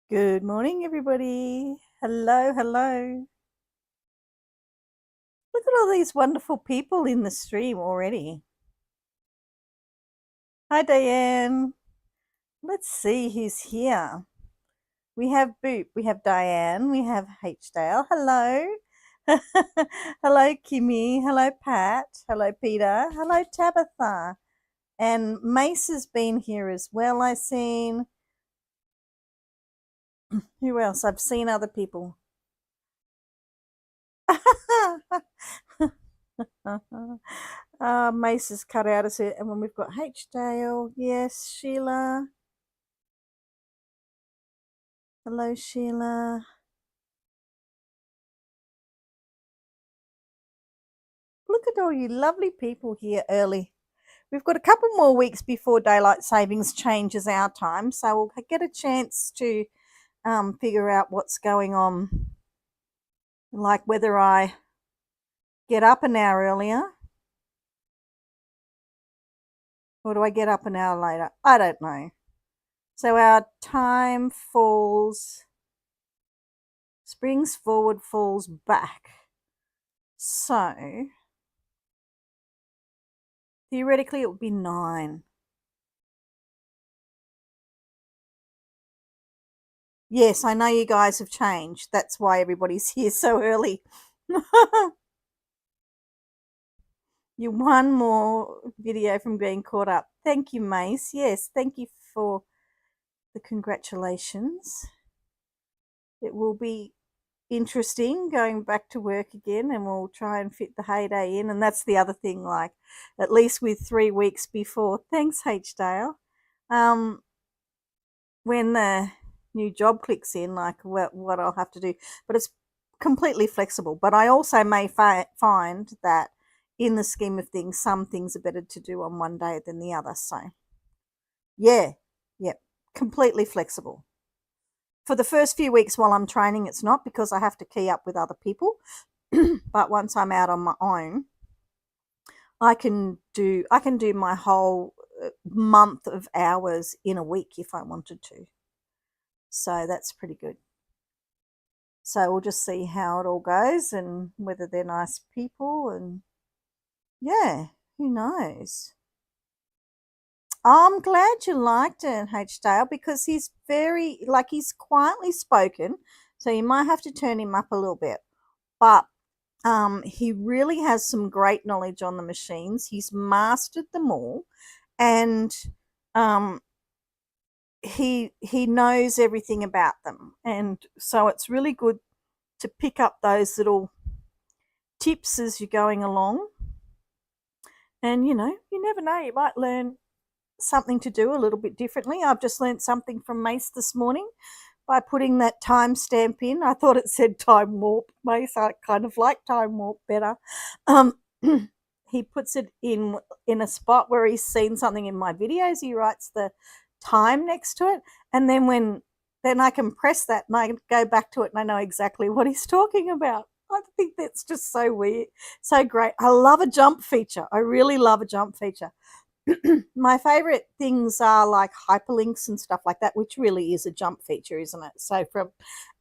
Good morning, everybody. Hello, hello. Look at all these wonderful people in the stream already. Hi, Diane. Let's see who's here. We have Boop, we have Diane, we have H-Dale. Hello. Hello, Kimmy. Hello, Pat. Hello, Peter. Hello, Tabitha. And Mace has been here as well, I've seen. Who else? I've seen other people. Mace is cut out as it, and when we've got H Dale, yes, Sheila. Hello, Sheila. Look at all you lovely people here early. We've got a couple more weeks before daylight savings changes our time, so we'll get a chance to figure out what's going on, like whether I get up an hour earlier or do I get up an hour later? I don't know. So our time springs forward, falls back. So theoretically it would be 9. Yes, I know you guys have changed. That's why everybody's here so early. You're one more video from being caught up. Thank you, Mace. Yes, thank you for the congratulations. It will be interesting going back to work again, and we'll try and fit the heyday in. And that's the other thing, like at least with 3 weeks before. Thanks, H-Dale. When the new job clicks in, like what I'll have to do, but it's completely flexible. But I also may find that in the scheme of things, some things are better to do on one day than the other. So yeah, completely flexible. For the first few weeks while I'm training, it's not, because I have to key up with other people. But once I'm out on my own, I can do my whole month of hours in a week if I wanted to. So that's pretty good. So we'll just see how it all goes and whether they're nice people, and yeah, who knows. I'm glad you liked it, H-Dale, because he's he's quietly spoken, so you might have to turn him up a little bit. But he really has some great knowledge on the machines. He's mastered them all, and he knows everything about them. And so it's really good to pick up those little tips as you're going along. And you never know, you might learn something to do a little bit differently. I've just learned something from Mace this morning by putting that timestamp in. I thought it said time warp, Mace. I kind of like time warp better. He puts it in a spot where he's seen something in my videos. He writes the time next to it, and then I can press that and I can go back to it and I know exactly what he's talking about. I think that's just so weird, so great. I love a jump feature. I really love a jump feature. My favorite things are like hyperlinks and stuff like that, which really is a jump feature, isn't it? So from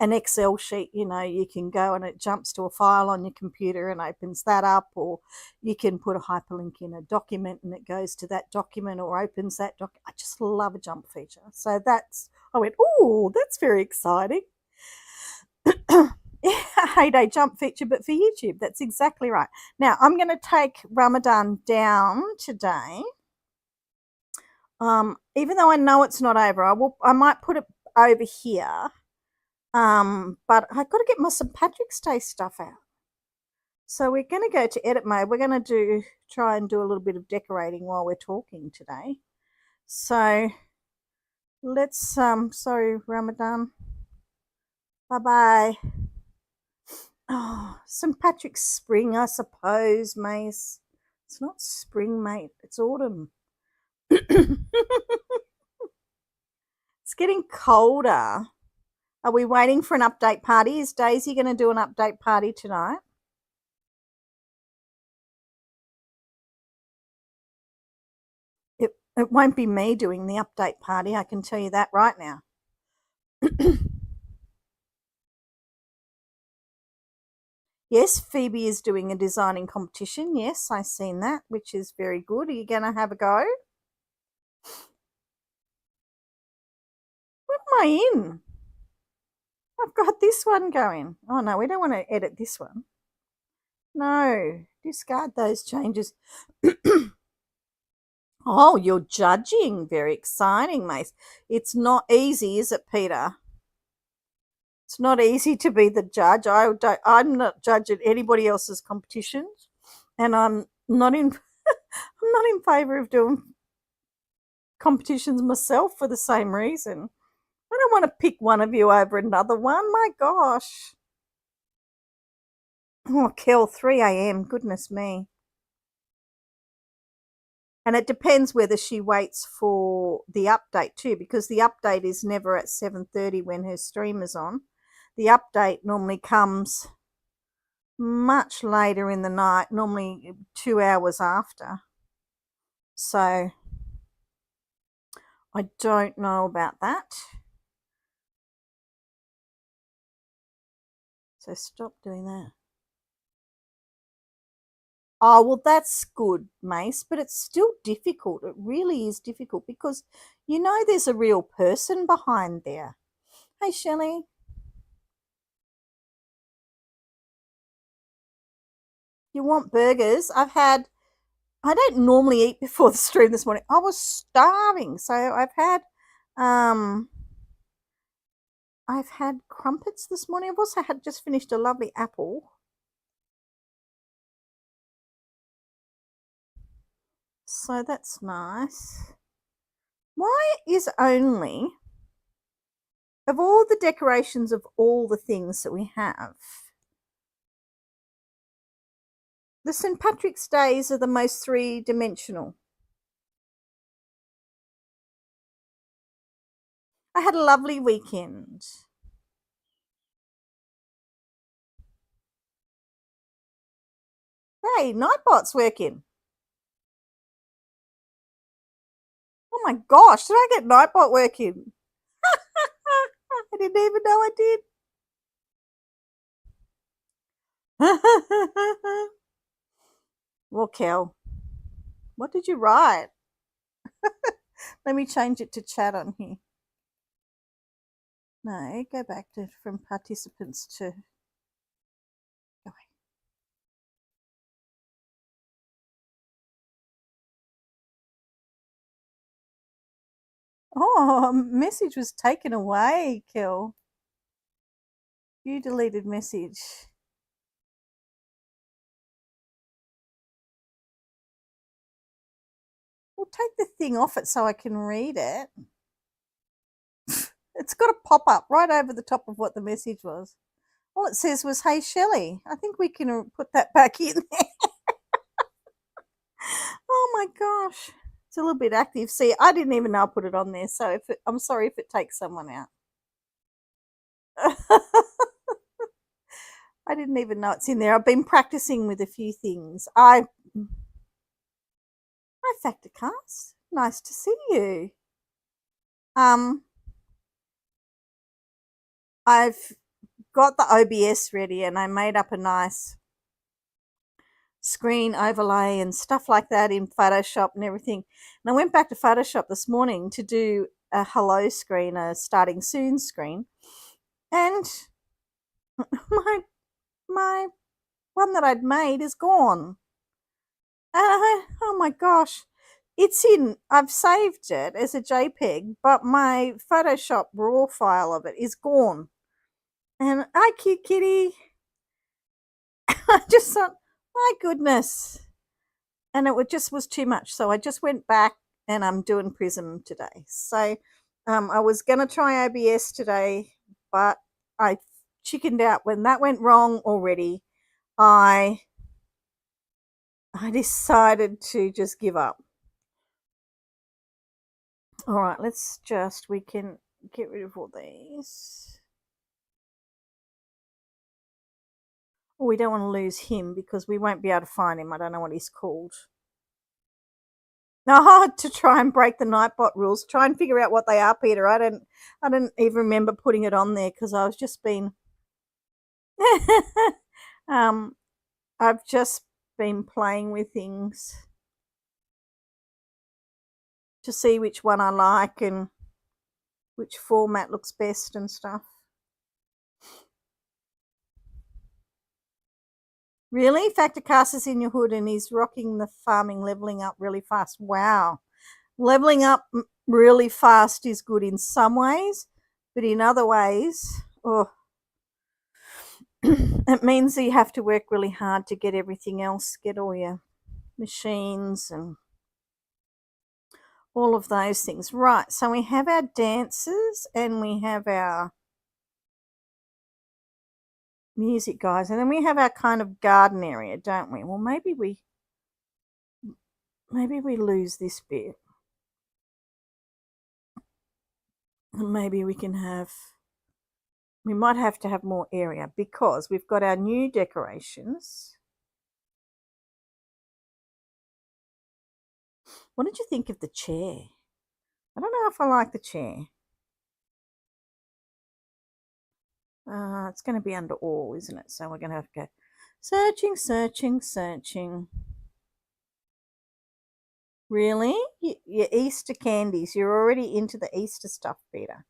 an Excel sheet, you can go and it jumps to a file on your computer and opens that up, or you can put a hyperlink in a document and it goes to that document or opens that document. I just love a jump feature. So I went, oh, that's very exciting. Heyday jump feature, but for YouTube. That's exactly right. Now I'm going to take Ramadan down today. Even though I know it's not over, I might put it over here. But I've got to get my St. Patrick's Day stuff out. So we're going to go to edit mode. We're going to try and do a little bit of decorating while we're talking today. So let's, sorry, Ramadan. Bye-bye. Oh, St. Patrick's spring, I suppose, Mace. It's not spring, mate. It's autumn. It's getting colder. Are we waiting for an update party? Is Daisy going to do an update party tonight? It won't be me doing the update party, I can tell you that right now. Yes, Phoebe is doing a designing competition. Yes, I've seen that, which is very good. Are you going to have a go? What am I in? I've got this one going. Oh, no, we don't want to edit this one. No, discard those changes. Oh, you're judging. Very exciting, Mace. It's not easy, is it, Peter? It's not easy to be the judge. I'm not judging anybody else's competitions, and I'm not in I'm not in favour of doing competitions myself for the same reason. I don't want to pick one of you over another one. My gosh. Oh, Kel, 3 a.m. Goodness me. And it depends whether she waits for the update too, because the update is never at 7:30 when her stream is on. The update normally comes much later in the night, normally 2 hours after. So I don't know about that. So stop doing that. Oh, well, that's good, Mace, but it's still difficult. It really is difficult because you know there's a real person behind there. Hey, Shelley. You want burgers? I don't normally eat before the stream this morning. I was starving, so I've had crumpets this morning. I've also had just finished a lovely apple. So that's nice. Why is only, of all the decorations of all the things that we have, the St. Patrick's Days are the most three-dimensional? I had a lovely weekend. Hey, Nightbot's working. Oh my gosh, did I get Nightbot working? I didn't even know I did. Well, Kel, what did you write? Let me change it to chat on here. No, go back to from participants to. Oh, message was taken away, Kel. You deleted message. Well, take the thing off it so I can read it. It's got a pop-up right over the top of what the message was. All it says was, hey, Shelley. I think we can put that back in there. Oh, my gosh. It's a little bit active. See, I didn't even know I put it on there, so I'm sorry if it takes someone out. I didn't even know it's in there. I've been practicing with a few things. Hi, Factorcast. Nice to see you. I've got the OBS ready and I made up a nice screen overlay and stuff like that in Photoshop and everything. And I went back to Photoshop this morning to do a hello screen, a starting soon screen. And my one that I'd made is gone. Oh my gosh. I've saved it as a JPEG, but my Photoshop raw file of it is gone. And hi, cute kitty. I just thought, my goodness. And it just was too much. So I just went back and I'm doing Prism today. So I was going to try OBS today, but I chickened out when that went wrong already. I decided to just give up. All right, we can get rid of all these. Oh, we don't want to lose him because we won't be able to find him. I don't know what he's called. No, to try and break the Nightbot rules. Try and figure out what they are, Peter. I don't even remember putting it on there because I was just being I've just been playing with things to see which one I like and which format looks best and stuff. Really? Factorcast is in your hood and he's rocking the farming leveling up really fast. Wow. Leveling up really fast is good in some ways, but in other ways, it means that you have to work really hard to get everything else, get all your machines and all of those things. Right, so we have our dancers and we have our music guys, and then we have our kind of garden area, don't we? Well, maybe we lose this bit. And maybe we might have to have more area because we've got our new decorations. What did you think of the chair? I don't know if I like the chair. It's going to be under all, isn't it? So we're going to have to go searching, searching, searching. Really? Your Easter candies. You're already into the Easter stuff, Peter.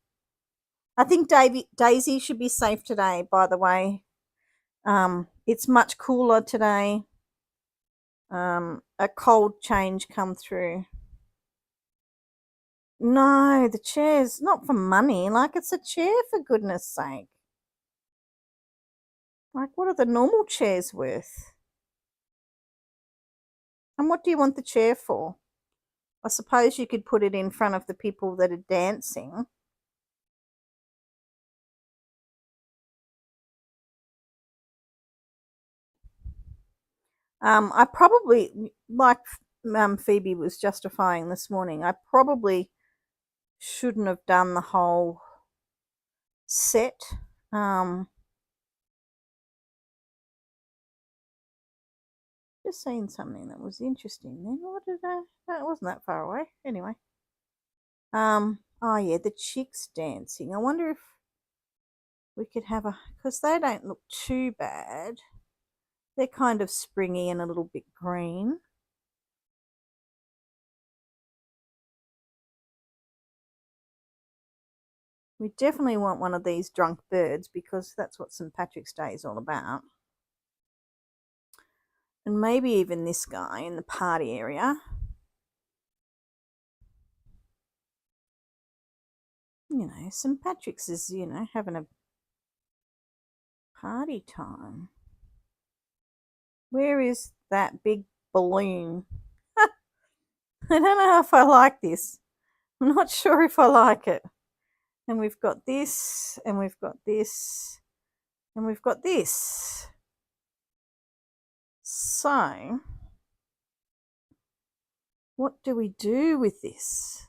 I think Daisy should be safe today, by the way. It's much cooler today. A cold change come through. No, the chair's not for money. Like, it's a chair, for goodness sake. Like, what are the normal chairs worth? And what do you want the chair for? I suppose you could put it in front of the people that are dancing. I probably, like Phoebe was justifying this morning, I probably shouldn't have done the whole set. Just seen something that was interesting then. What did that wasn't that far away. Anyway. Oh yeah, the chicks dancing. I wonder if we could have because they don't look too bad. They're kind of springy and a little bit green. We definitely want one of these drunk birds because that's what St. Patrick's Day is all about. And maybe even this guy in the party area. You know, St. Patrick's is, having a party time. Where is that big balloon? I don't know if I like this. I'm not sure if I like it. And we've got this, and we've got this, and we've got this. So, what do we do with this?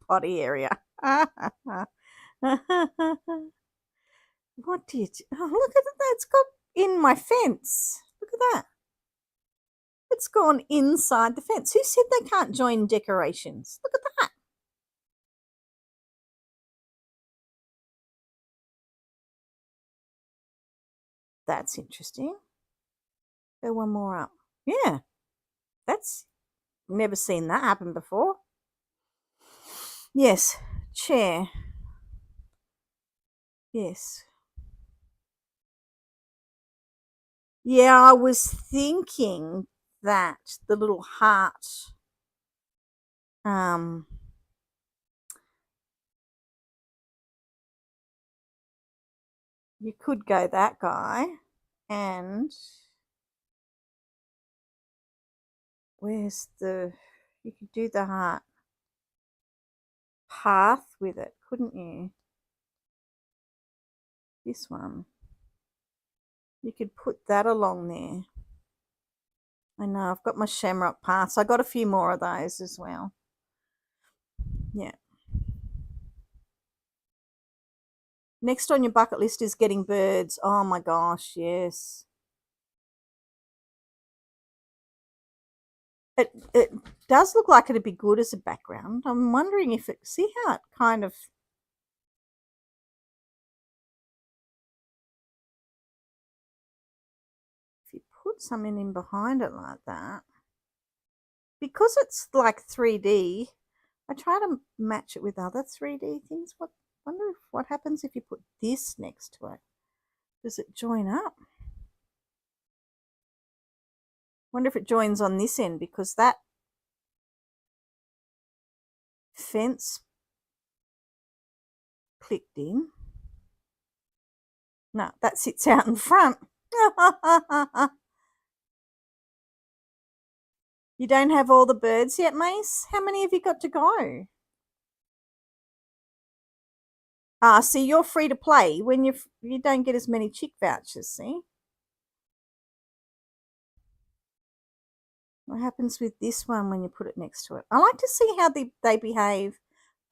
Potty area. What do you do? Oh, look at that. It's got in my fence. Look at that. It's gone inside the fence. Who said they can't join decorations? Look at that. That's interesting. Go one more up. Yeah. That's never seen that happen before. Yes. Chair. Yes. Yeah, I was thinking that the little heart you could go that guy, and where's you could do the heart path with it, couldn't you? This one. You could put that along there. I know, I've got my shamrock paths. I got a few more of those as well. Yeah. Next on your bucket list is getting birds. Oh my gosh, yes. It does look like it'd be good as a background. I'm wondering if see how it kind of some in behind it like that. Because it's like 3D, I try to match it with other 3D things. Wonder what happens if you put this next to it. Does it join up? Wonder if it joins on this end, because that fence clicked in. No, that sits out in front. You don't have all the birds yet, Mace? How many have you got to go? See, you're free to play when you don't get as many chick vouchers, see? What happens with this one when you put it next to it? I like to see how they behave.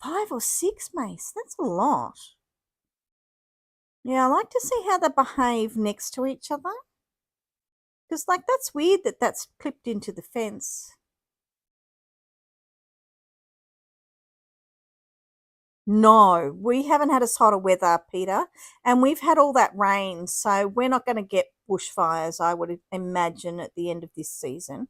5 or 6, Mace. That's a lot. Yeah, I like to see how they behave next to each other. Because, like, that's weird that that's clipped into the fence. No, we haven't had as hot a weather, Peter, and we've had all that rain, so we're not going to get bushfires, I would imagine, at the end of this season.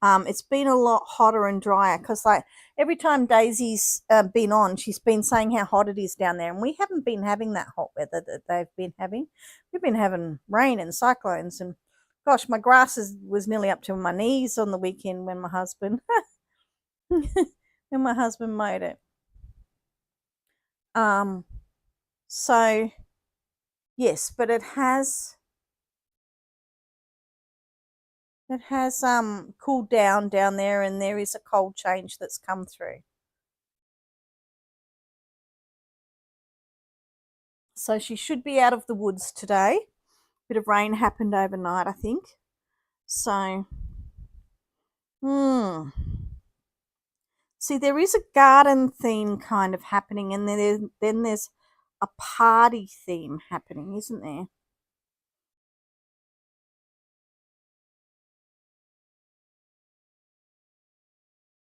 It's been a lot hotter and drier because, like, every time Daisy's been on, she's been saying how hot it is down there, and we haven't been having that hot weather that they've been having. We've been having rain and cyclones, and gosh, my grass was nearly up to my knees on the weekend when my husband mowed it. So yes, but it has cooled down there, and there is a cold change that's come through. So she should be out of the woods today. Bit of rain happened overnight, I think. So see, there is a garden theme kind of happening, and then there's a party theme happening, isn't there?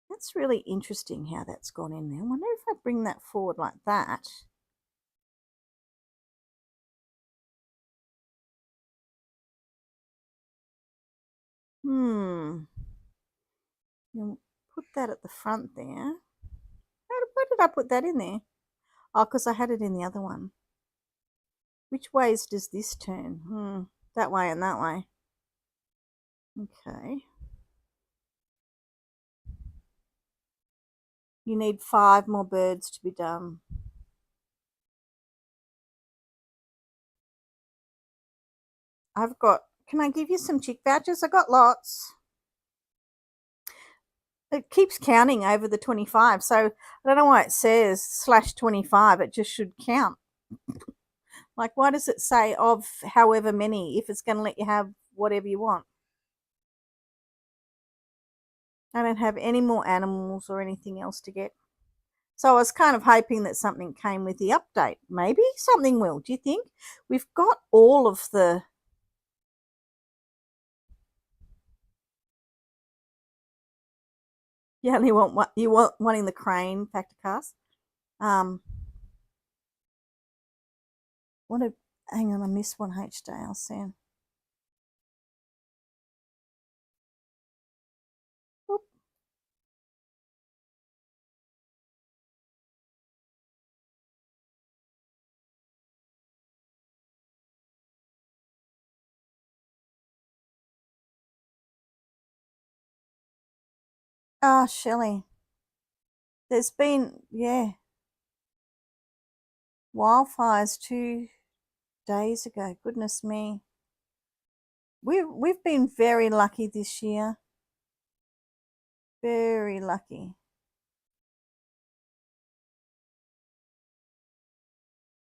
That's really interesting how that's gone in there. I wonder if I bring that forward like that. You'll put that at the front there. Why did I put that in there? Oh, because I had it in the other one. Which ways does this turn? That way and that way. Okay. You need 5 more birds to be done. Can I give you some chick vouchers? I got lots. It keeps counting over the 25, so I don't know why it says /25. It just should count. Like, why does it say of however many if it's going to let you have whatever you want? I don't have any more animals or anything else to get. So I was kind of hoping that something came with the update. Maybe something will. Do you think? We've got all of the... You only want what you want, wanting the crane factor cast. Hang on, I missed one H-Dale soon. Oh, Shelley. There's been, wildfires 2 days ago. Goodness me. We've been very lucky this year. Very lucky.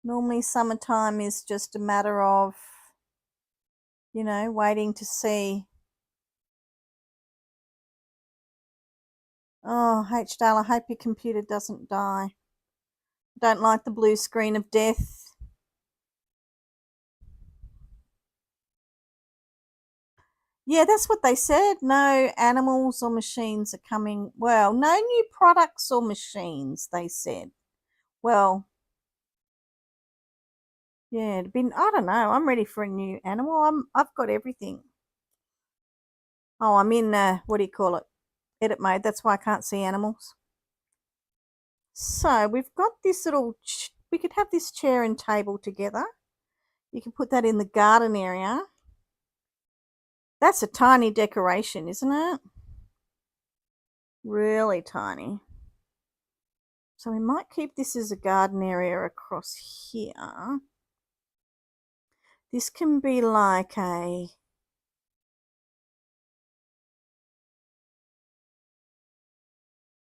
Normally summertime is just a matter of, waiting to see. Oh, H-Dale, I hope your computer doesn't die. Don't like the blue screen of death. Yeah, that's what they said. No animals or machines are coming. Well, no new products or machines, they said. Well, yeah, I don't know. I'm ready for a new animal. I've got everything. Oh, I'm in, what do you call it? Edit mode. That's why I can't see animals. So we've got this little, we could have this chair and table together. You can put that in the garden area. That's a tiny decoration, isn't it? Really tiny. So we might keep this as a garden area across here. This can be like a,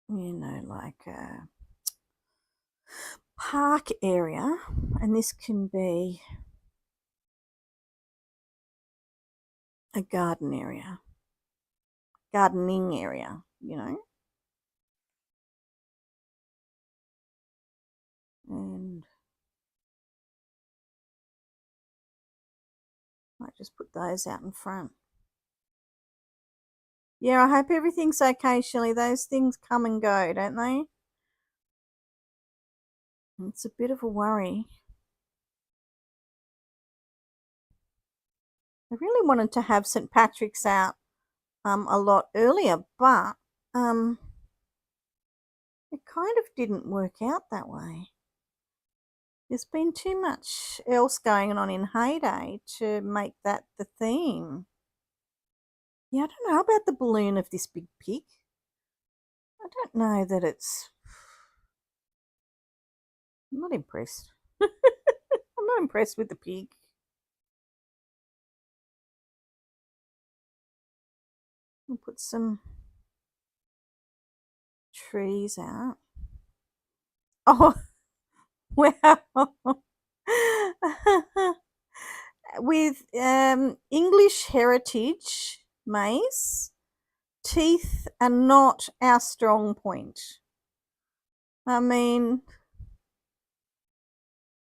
you know, like a park area, and this can be a garden area, gardening area, you know. And might just put those out in front. Yeah, I hope everything's okay, Shelley. Those things come and go, don't they? It's a bit of a worry. I really wanted to have St. Patrick's out a lot earlier, but it kind of didn't work out that way. There's been too much else going on in Heyday to make that the theme. Yeah, I don't know about the balloon of this big pig. I don't know that it's... I'm not impressed. I'm not impressed with the pig. We'll put some trees out. Oh, wow. With English heritage, Mace, teeth are not our strong point. I mean,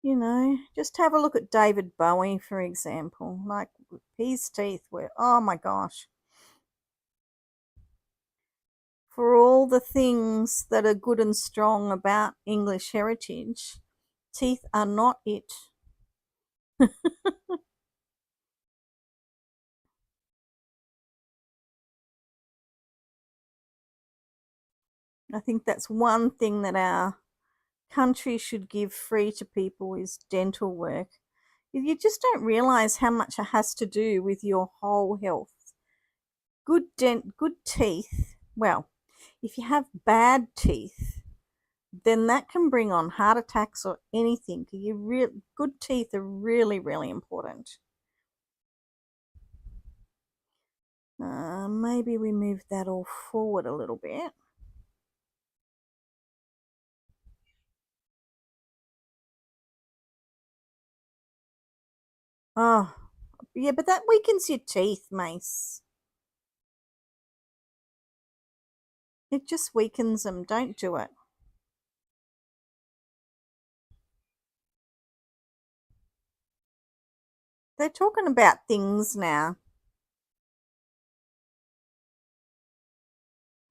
you know, just have a look at David Bowie, for example. Like, his teeth were, oh my gosh. For all the things that are good and strong about English heritage, teeth are not it. I think that's one thing that our country should give free to people is dental work. You just don't realize how much it has to do with your whole health. Good teeth. Well, if you have bad teeth, then that can bring on heart attacks or anything. Good teeth are really, really important. Maybe we move that all forward a little bit. Oh, yeah, but that weakens your teeth, Mace. It just weakens them. Don't do it. They're talking about things now.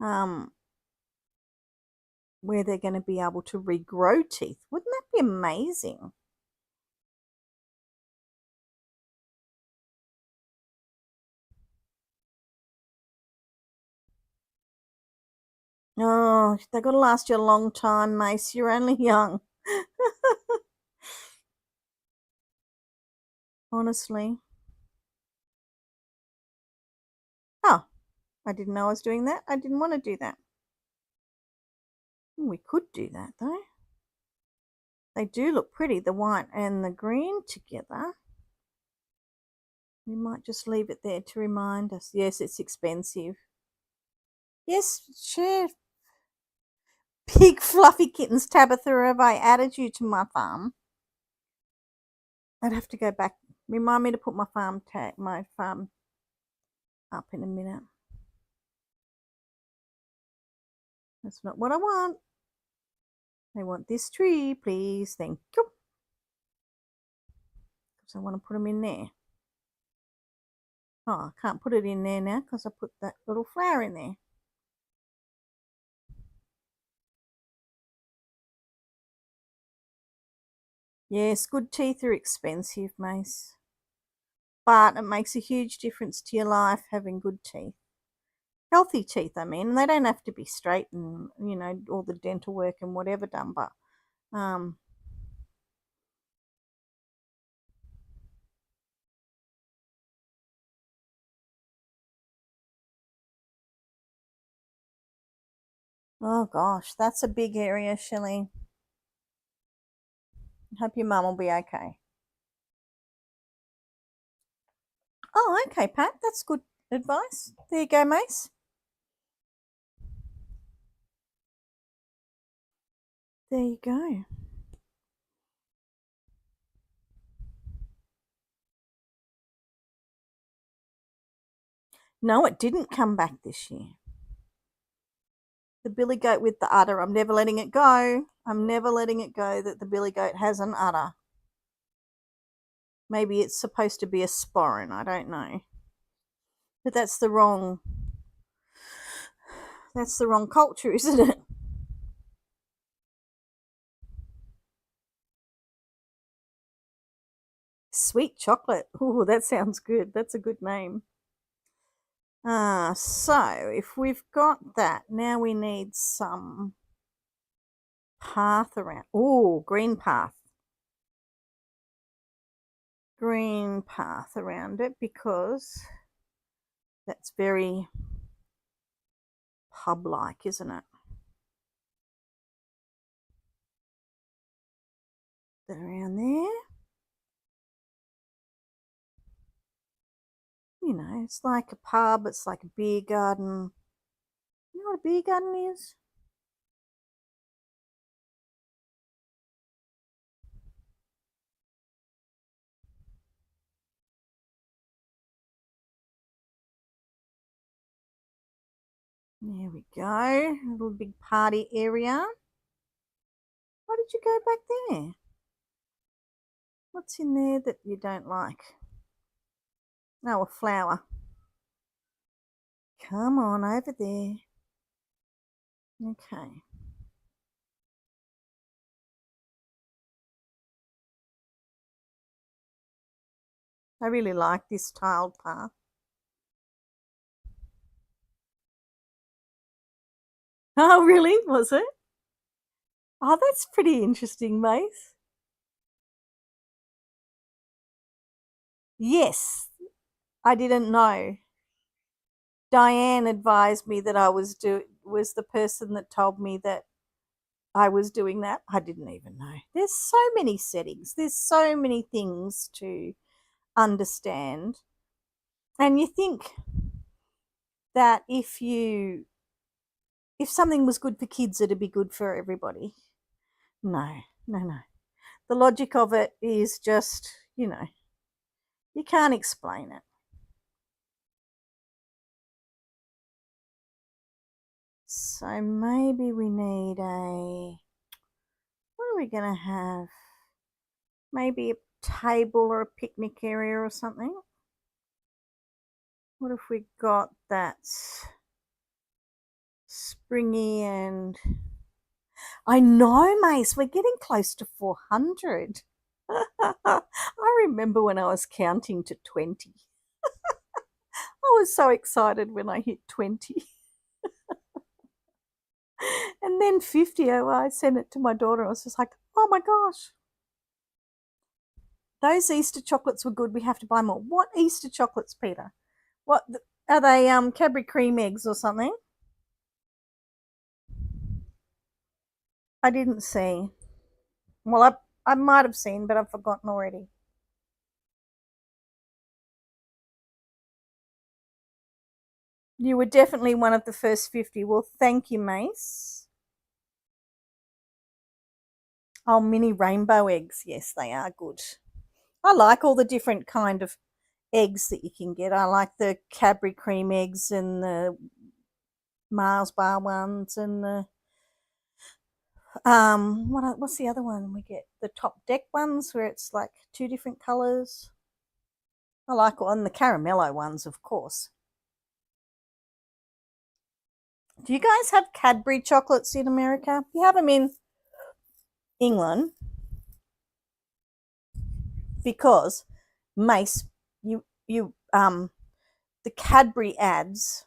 Where they're going to be able to regrow teeth. Wouldn't that be amazing? Oh, they've got to last you a long time, Mace. You're only young. Honestly. Oh, I didn't know I was doing that. I didn't want to do that. We could do that, though. They do look pretty, the white and the green together. We might just leave it there to remind us. Yes, it's expensive. Yes, sure. Big fluffy kittens, Tabitha, have I added you to my farm? I'd have to go back. Remind me to put my farm up in a minute. That's not what I want. I want this tree, please. Thank you. Because I want to put them in there. Oh, I can't put it in there now because I put that little flower in there. Yes, good teeth are expensive, Mace. But it makes a huge difference to your life having good teeth. healthy teeth, I mean. They don't have to be straight and, you know, all the dental work and whatever done, but oh gosh, that's a big area, Shelley. Hope your mum will be okay. Oh, okay, Pat, that's good advice. There you go, Mace. There you go. No, it didn't come back this year. The billy goat with the udder. I'm never letting it go. I'm never letting it go that the billy goat has an udder. Maybe it's supposed to be a sporran. I don't know. But that's the wrong culture, isn't it? Sweet chocolate. Oh, that sounds good. That's a good name. So if we've got that, now we need some path around. Oh, green path. Green path around it because that's very pub-like, isn't it? That around there. You know, it's like a pub, it's like a beer garden. You know what a beer garden is? There we go. A little big party area. Why did you go back there? What's in there that you don't like? Oh, a flower. Come on over there. Okay. I really like this tiled path. Oh, really? Was it? Oh, that's pretty interesting, Mace. Yes, I didn't know. Diane advised me that I was the person that told me that I was doing that. I didn't even know. There's so many settings. There's so many things to understand. And you think that if something was good for kids, it'd be good for everybody. No, no, no. The logic of it is just, you know, you can't explain it. So maybe we need what are we going to have? Maybe a table or a picnic area or something. What if we got that springy and I know, Mace, we're getting close to 400. I remember when I was counting to 20. I was so excited when I hit 20. And then 50, I sent it to my daughter. I was just like, oh my gosh. Those Easter chocolates were good. We have to buy more. What Easter chocolates, Peter? What are they? Cadbury cream eggs or something? I didn't see. Well, I might have seen, but I've forgotten already. You were definitely one of the first 50. Well, thank you, Mace. Oh, mini rainbow eggs. Yes, they are good. I like all the different kind of eggs that you can get. I like the Cadbury cream eggs and the Mars bar ones and the what's the other one we get? The top deck ones where it's like two different colors. I like the caramello ones, of course. Do you guys have Cadbury chocolates in America? You have them in England because Mace, the Cadbury ads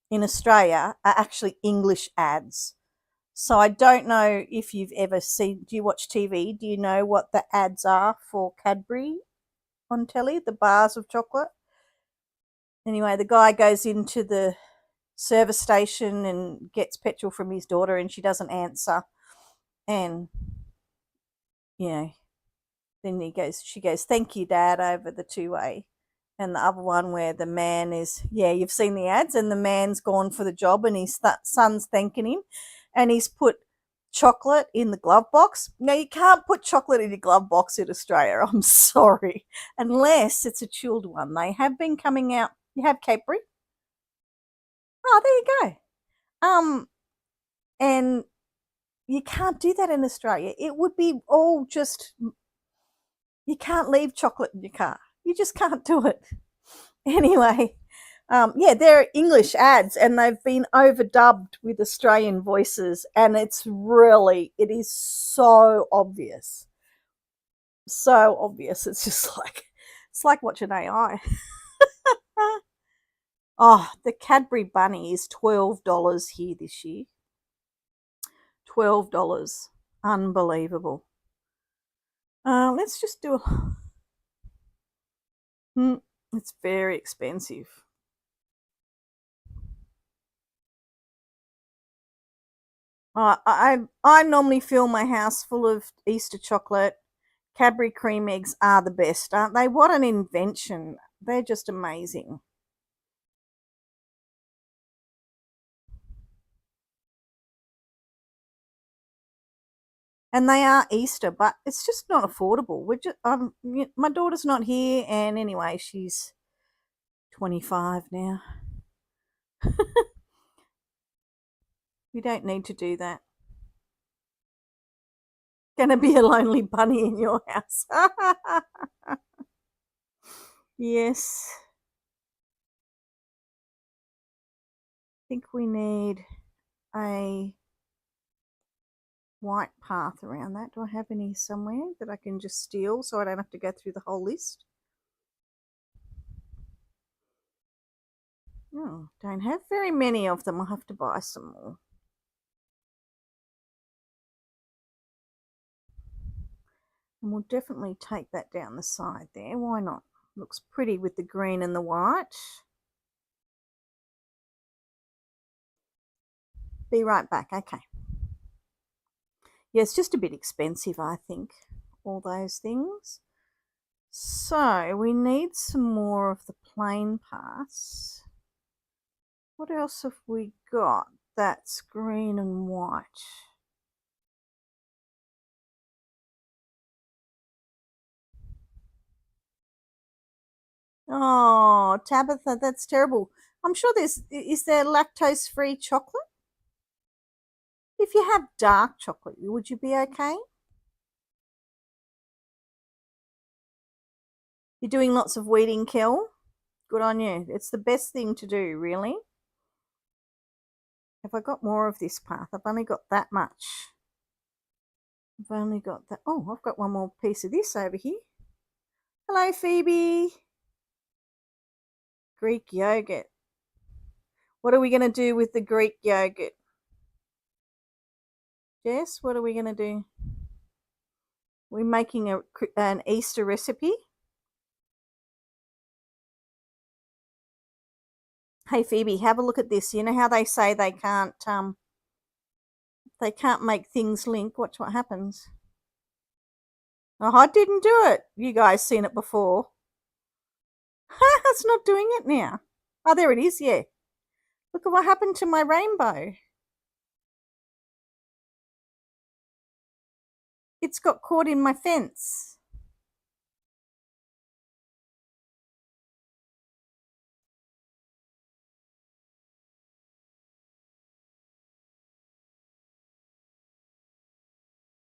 in Australia are actually English ads. So I don't know if you've ever seen, do you watch TV? Do you know what the ads are for Cadbury on telly, the bars of chocolate? Anyway, the guy goes into the service station and gets petrol from his daughter and she doesn't answer. And, you know, then she goes, thank you, Dad, over the two-way. And the other one where the man is, yeah, you've seen the ads, and the man's gone for the job and his son's thanking him, and he's put chocolate in the glove box. Now, you can't put chocolate in your glove box in Australia, I'm sorry, unless it's a chilled one. They have been coming out. You have Cadbury. Oh, there you go. And you can't do that in Australia. It would be all just, you can't leave chocolate in your car. You just can't do it. Anyway, yeah, they're English ads and they've been overdubbed with Australian voices, and it is so obvious. So obvious. It's just like, it's like watching AI. Oh, the Cadbury bunny is $12 here this year. $12. Unbelievable. Let's just do it's very expensive. I normally fill my house full of Easter chocolate. Cadbury cream eggs are the best, aren't they? What an invention. They're just amazing. And they are Easter, but it's just not affordable. My daughter's not here, and anyway, she's 25 now. We don't need to do that. Gonna be a lonely bunny in your house. Yes. I think we need a white path around that. Do I have any somewhere that I can just steal so I don't have to go through the whole list? Oh, don't have very many of them. I'll have to buy some more. And we'll definitely take that down the side there. Why not? Looks pretty with the green and the white. Be right back. Okay. Yeah, it's just a bit expensive, I think, all those things. So we need some more of the plain paths. What else have we got that's green and white? Oh, Tabitha, that's terrible. I'm sure is there lactose-free chocolate? If you have dark chocolate, would you be okay? You're doing lots of weeding kill? Good on you. It's the best thing to do, really. Have I got more of this path? I've only got that much. I've only got that. Oh, I've got one more piece of this over here. Hello, Phoebe. Greek yogurt. What are we going to do with the Greek yogurt? Jess, what are we going to do? We're making an Easter recipe. Hey, Phoebe, have a look at this. You know how they say they can't make things link? Watch what happens. Oh, I didn't do it. You guys seen it before. It's not doing it now. Oh, there it is, yeah. Look at what happened to my rainbow. It's got caught in my fence.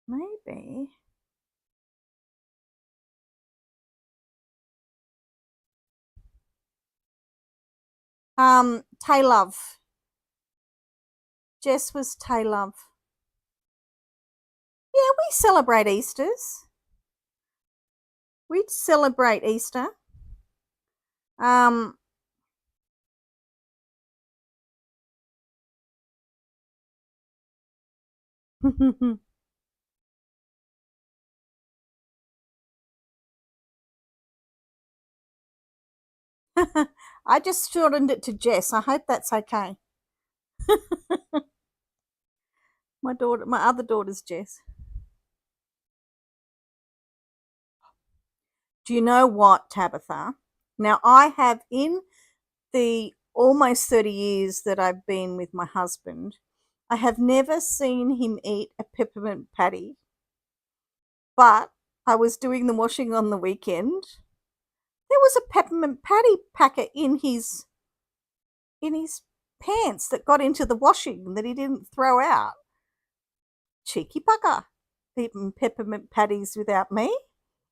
Maybe. Tay Love. Jess was Tay Love. Yeah, we celebrate Easters. We celebrate Easter. I just shortened it to Jess. I hope that's okay. My other daughter's Jess. Do you know what, Tabitha? Now, I have, in the almost 30 years that I've been with my husband, I have never seen him eat a peppermint patty, but I was doing the washing on the weekend. There was a peppermint patty packet in his pants that got into the washing that he didn't throw out. Cheeky bugger, eating peppermint patties without me.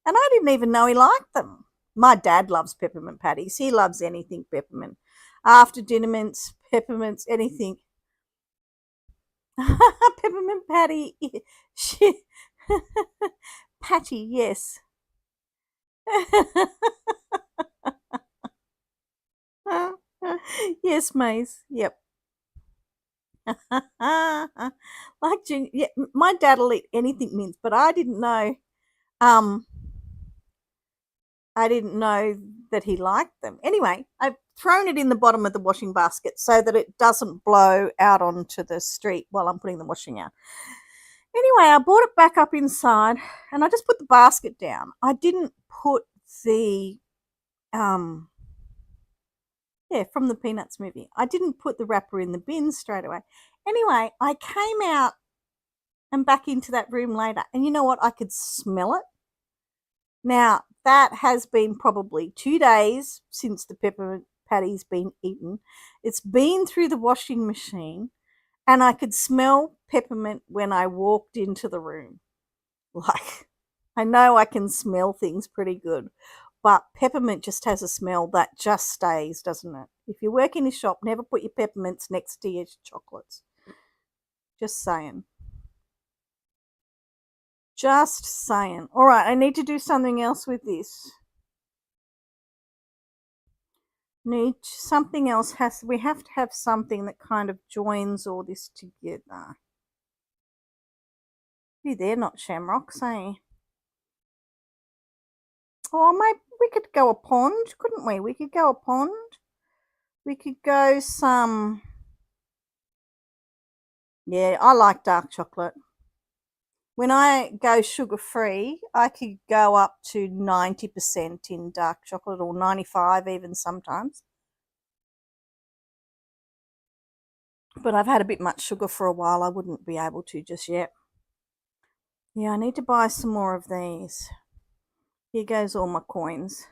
And I didn't even know he liked them. My dad loves peppermint patties. He loves anything peppermint. After dinner mints, peppermints, anything. Peppermint patty. Patty, yes. Yes, Maze. Yep. Like, yeah, my dad'll eat anything mince, but I didn't know. I didn't know that he liked them. Anyway, I've thrown it in the bottom of the washing basket so that it doesn't blow out onto the street while I'm putting the washing out. Anyway, I brought it back up inside and I just put the basket down. I didn't put the from the Peanuts movie. I didn't put the wrapper in the bin straight away. Anyway, I came out and back into that room later, and you know what? I could smell it. Now, that has been probably 2 days since the peppermint patty's been eaten. It's been through the washing machine, and I could smell peppermint when I walked into the room. Like, I know I can smell things pretty good, but peppermint just has a smell that just stays, doesn't it? If you work in a shop, never put your peppermints next to your chocolates. Just saying. Just saying. All right, I need to do something else with this. Need something else. We have to have something that kind of joins all this together. Maybe they're not shamrocks, eh? Oh, maybe we could go a pond, couldn't we? We could go a pond. We could go some. Yeah, I like dark chocolate. When I go sugar-free, I could go up to 90% in dark chocolate, or 95 even sometimes. But I've had a bit much sugar for a while. I wouldn't be able to just yet. Yeah, I need to buy some more of these. Here goes all my coins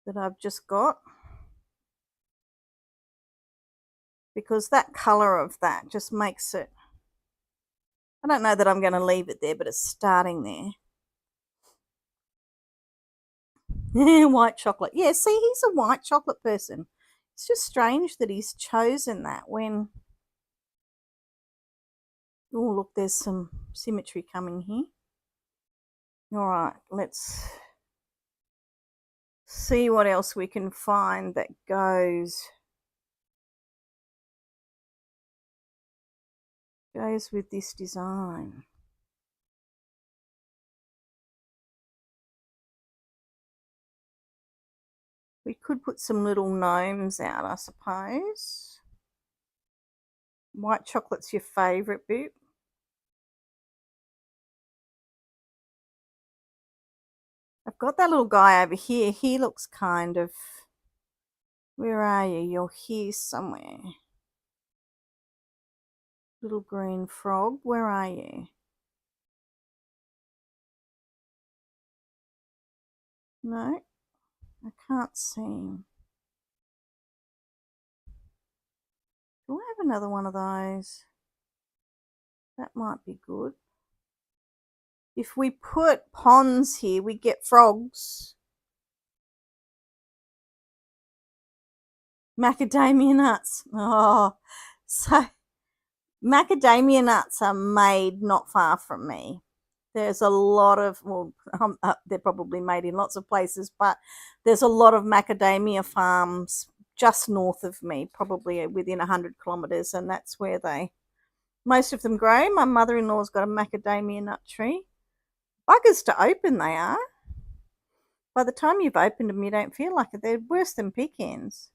that I've just got. Because that colour of that just makes it... I don't know that I'm going to leave it there, but it's starting there. White chocolate. Yeah, see, he's a white chocolate person. It's just strange that he's chosen that when... Oh, look, there's some symmetry coming here. All right, let's see what else we can find that goes with this design. We could put some little gnomes out, I suppose. White chocolate's your favourite bit. I've got that little guy over here. He looks kind of... Where are you? You're here somewhere. Little green frog, where are you? No, I can't see him. Do I have another one of those? That might be good. If we put ponds here, we get frogs. Macadamia nuts. Oh, so macadamia nuts are made not far from me. There's a lot of, well, they're probably made in lots of places, but there's a lot of macadamia farms just north of me, probably within 100 kilometres, and that's where they Most of them grow. My mother-in-law's got a macadamia nut tree. Buggers to open they are. By the time you've opened them, you don't feel like it. They're worse than pecans.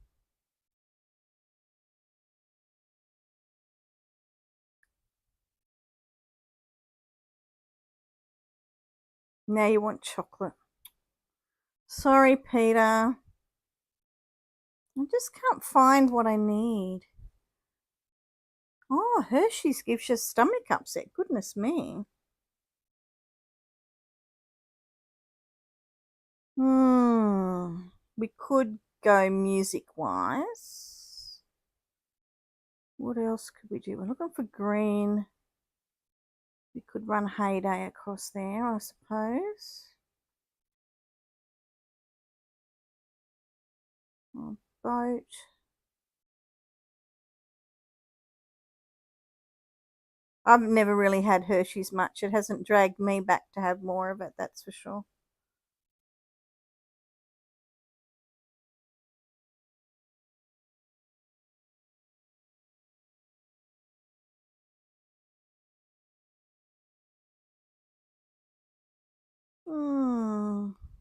Now you want chocolate. Sorry, Peter. I just can't find what I need. Oh, Hershey's gives you stomach upset. Goodness me. We could go music-wise. What else could we do? We're looking for green. We could run Heyday across there, I suppose. Or boat. I've never really had Hershey's much. It hasn't dragged me back to have more of it, that's for sure.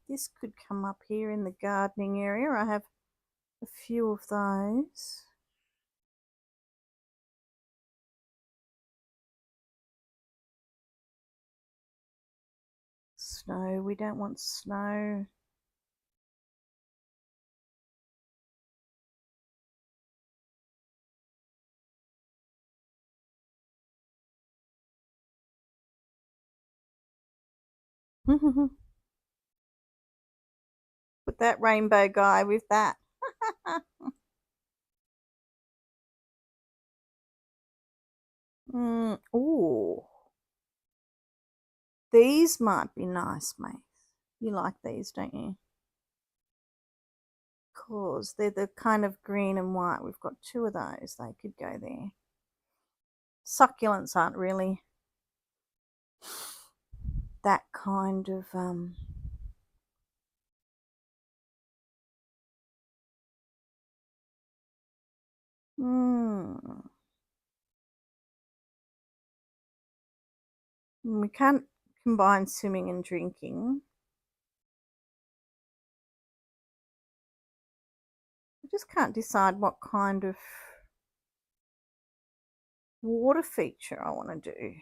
This could come up here in the gardening area. I have a few of those. Snow, we don't want snow. Put that rainbow guy with that. Ooh. These might be nice, mate. You like these, don't you? Cause they're the kind of green and white. We've got two of those. They could go there. Succulents aren't really that kind of we can't combine swimming and drinking. I just can't decide what kind of water feature I want to do.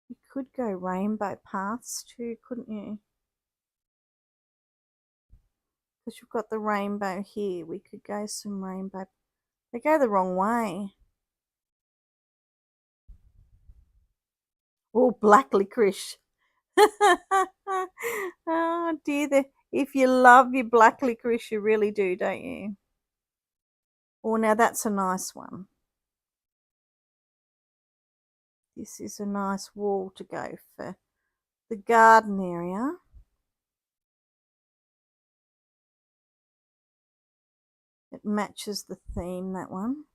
You could go rainbow paths too, couldn't you? Because you've got the rainbow here. We could go some rainbow. They go the wrong way. Oh, black licorice. Oh dear, if you love your black licorice, you really do, don't you? Oh, now that's a nice one. This is a nice wall to go for the garden area. It matches the theme, that one.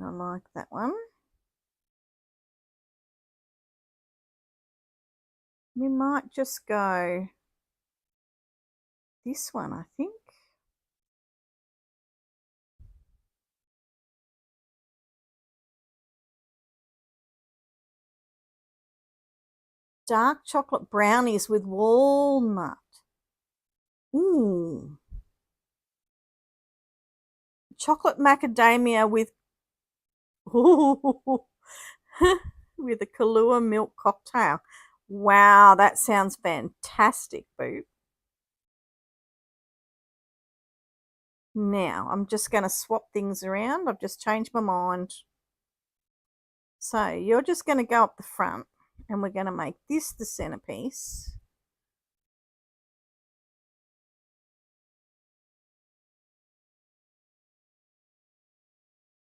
I like that one. We might just go this one, I think. Dark chocolate brownies with walnut. Ooh. Chocolate macadamia with with a Kahlua milk cocktail. Wow, that sounds fantastic, Boo. Now, I'm just going to swap things around. I've just changed my mind. So, you're just going to go up the front and we're going to make this the centerpiece.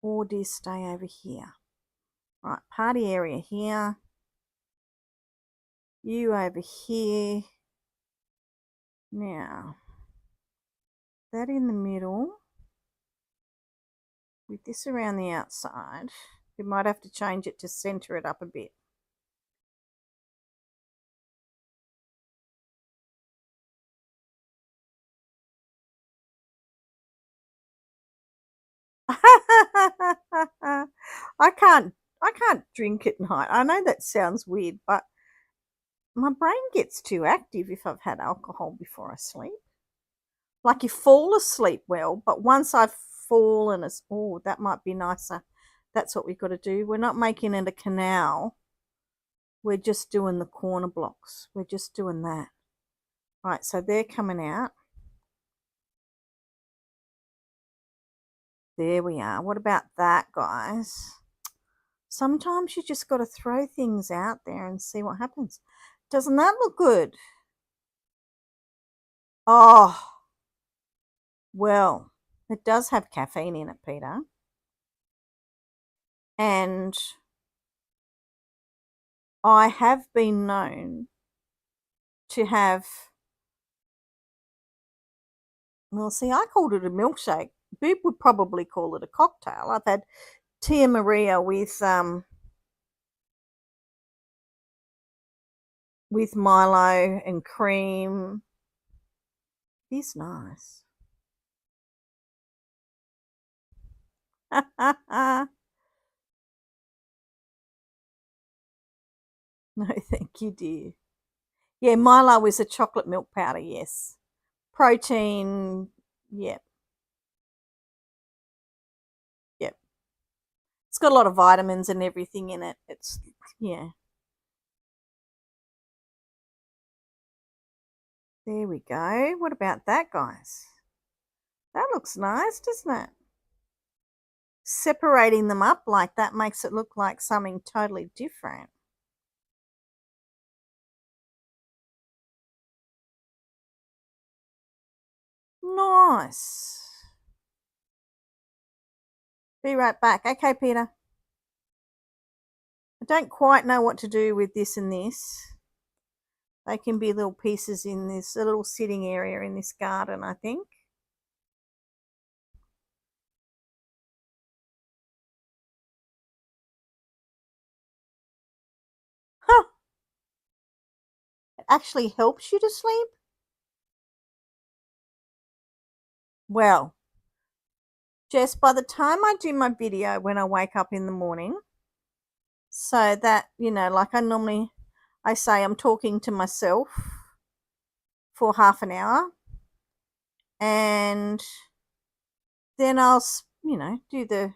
Or do you stay over here? Right, party area here. You over here. Now, that in the middle. With this around the outside. We might have to change it to center it up a bit. I can't drink at night. I know that sounds weird, but my brain gets too active if I've had alcohol before I sleep. Like you fall asleep well, but once I've fallen, that might be nicer. That's what we've got to do. We're not making it a canal. We're just doing the corner blocks. We're just doing that. Right, so they're coming out. There we are. What about that, guys? Sometimes you just got to throw things out there and see what happens. Doesn't that look good? Oh, well, it does have caffeine in it, Peter. And I have been known to have, well, see, I called it a milkshake. Boob would probably call it a cocktail. I've had Tia Maria with Milo and cream. It is nice. No, thank you, dear. Yeah, Milo is a chocolate milk powder, yes. Protein, yep. Yep. It's got a lot of vitamins and everything in it. It's, yeah. There we go. What about that, guys? That looks nice, doesn't it? Separating them up like that makes it look like something totally different. Nice. Be right back. Okay, Peter. I don't quite know what to do with this and this. They can be little pieces in this, a little sitting area in this garden, I think. Huh. It actually helps you to sleep? Well, Jess, by the time I do my video when I wake up in the morning, so that, like I say I'm talking to myself for half an hour, and then I'll, do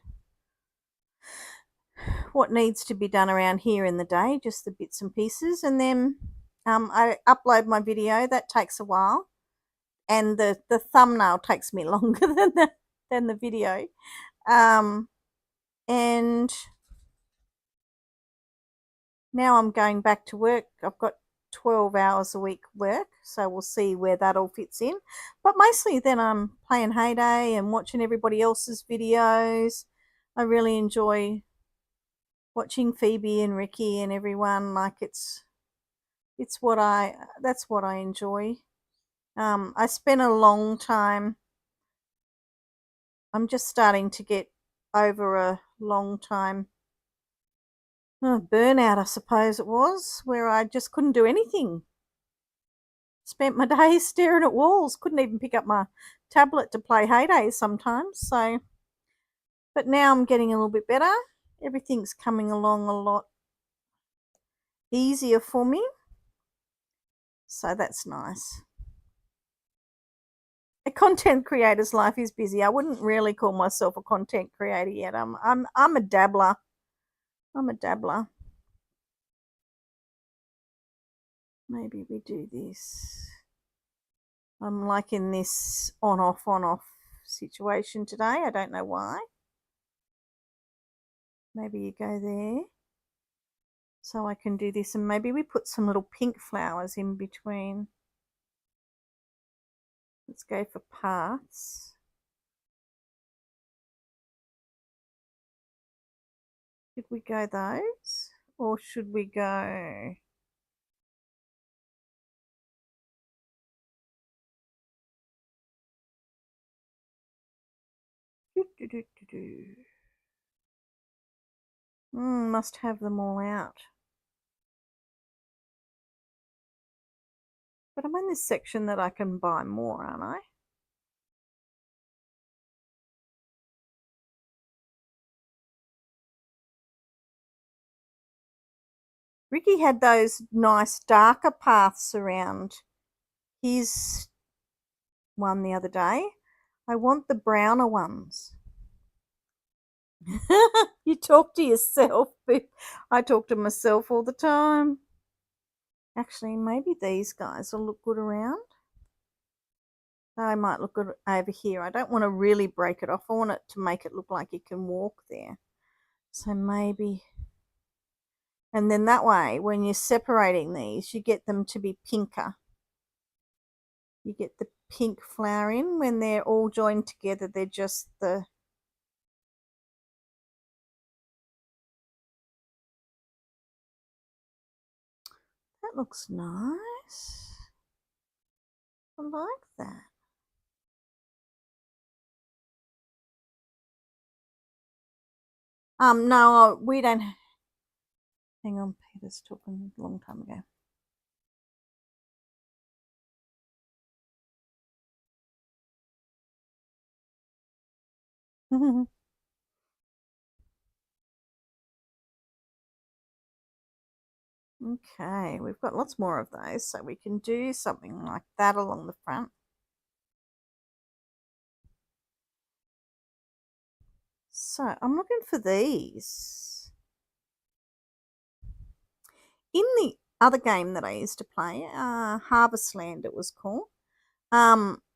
what needs to be done around here in the day, just the bits and pieces, and then I upload my video. That takes a while, and the thumbnail takes me longer than the video, and now I'm going back to work. I've got 12 hours a week work, so we'll see where that all fits in. But mostly then I'm playing Heyday and watching everybody else's videos. I really enjoy watching Phoebe and Ricky and everyone. Like that's what I enjoy. I spent a long time. I'm just starting to get over a long time burnout, I suppose it was, where I just couldn't do anything. Spent my days staring at walls. Couldn't even pick up my tablet to play Heyday sometimes. So, but now I'm getting a little bit better. Everything's coming along a lot easier for me. So that's nice. A content creator's life is busy. I wouldn't really call myself a content creator yet. I'm a dabbler. I'm a dabbler. Maybe we do this. I'm like in this on off situation today. I don't know why. Maybe you go there. So I can do this, and maybe we put some little pink flowers in between. Let's go for paths. Should we go those, or should we go? Must have them all out. But I'm in this section that I can buy more, aren't I? Ricky had those nice darker paths around his one the other day. I want the browner ones. You talk to yourself. I talk to myself all the time. Actually, maybe these guys will look good around. They might look good over here. I don't want to really break it off. I want it to make it look like you can walk there. So maybe, and then that way, when you're separating these, you get them to be pinker. You get the pink flower in. When they're all joined together, they're just the... That looks nice. I like that. No, we don't. Hang on, Peter's talking a long time ago. Okay, we've got lots more of those, so we can do something like that along the front. So I'm looking for these. In the other game that I used to play, Harvest Land it was called,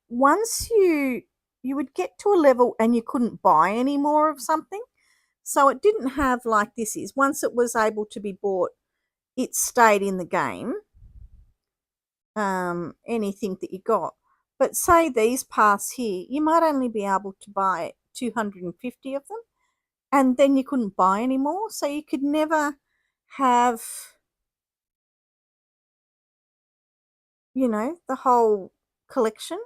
once you would get to a level and you couldn't buy any more of something. So it didn't have like this is. Once it was able to be bought, it stayed in the game, anything that you got. But say these paths here, you might only be able to buy 250 of them, and then you couldn't buy any more. So you could never have, you know, the whole collection.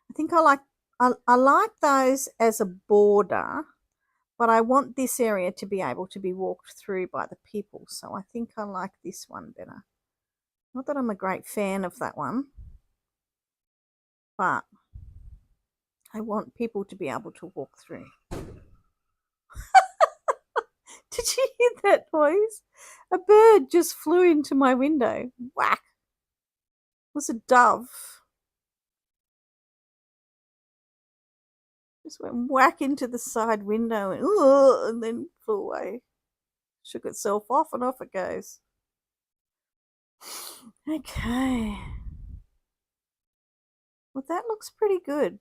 I think I like those as a border, but I want this area to be able to be walked through by the people. So I think I like this one better. Not that I'm a great fan of that one, but I want people to be able to walk through. Did you hear that noise? A bird just flew into my window. Whack. It was a dove. Just went whack into the side window and then flew away. Shook itself off and off it goes. Okay. Well, that looks pretty good.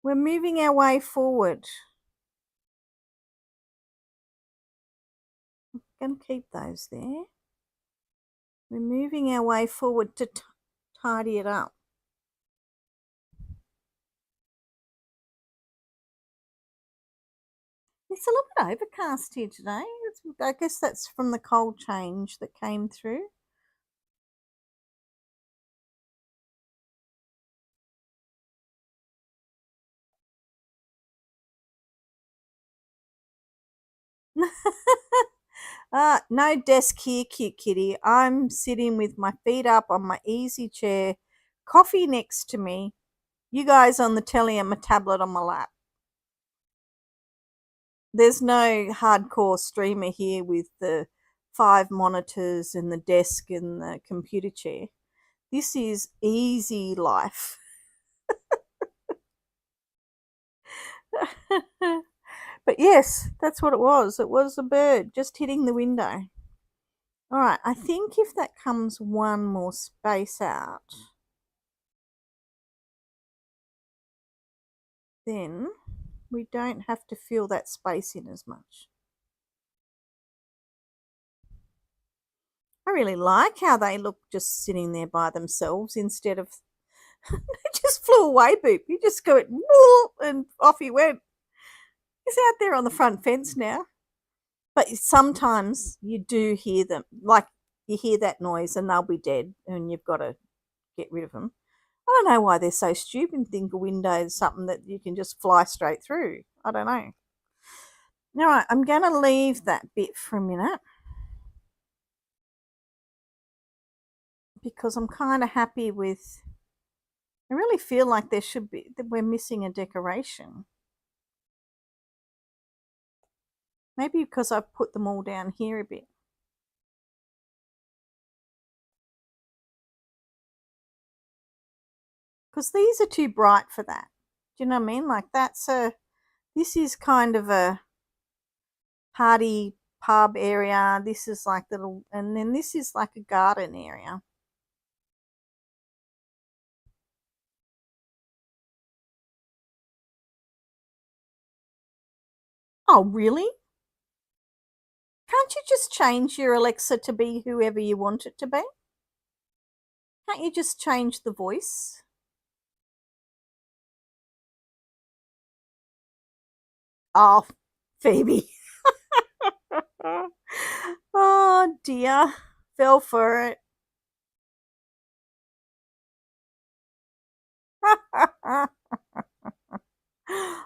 We're moving our way forward. I'm going to keep those there. We're moving our way forward to tidy it up. It's a little bit overcast here today. I guess that's from the cold change that came through. No desk here, cute kitty. I'm sitting with my feet up on my easy chair, coffee next to me, you guys on the telly and my tablet on my lap. There's no hardcore streamer here with the 5 monitors and the desk and the computer chair. This is easy life. But yes, that's what it was. It was a bird just hitting the window. All right, I think if that comes one more space out, then we don't have to fill that space in as much. I really like how they look just sitting there by themselves instead of they just flew away, Boop. You just go and off he went. He's out there on the front fence now. But sometimes you do hear them, like you hear that noise and they'll be dead and you've got to get rid of them. I don't know why they're so stupid and think a window is something that you can just fly straight through. I don't know. All right, I'm going to leave that bit for a minute because I'm kind of happy with, I really feel like there should be, that we're missing a decoration. Maybe because I've put them all down here a bit. Because these are too bright for that. Do you know what I mean? Like this is kind of a party pub area. This is like little, and then this is like a garden area. Oh, really? Can't you just change your Alexa to be whoever you want it to be? Can't you just change the voice? Oh, Phoebe. Oh dear. Fell for it.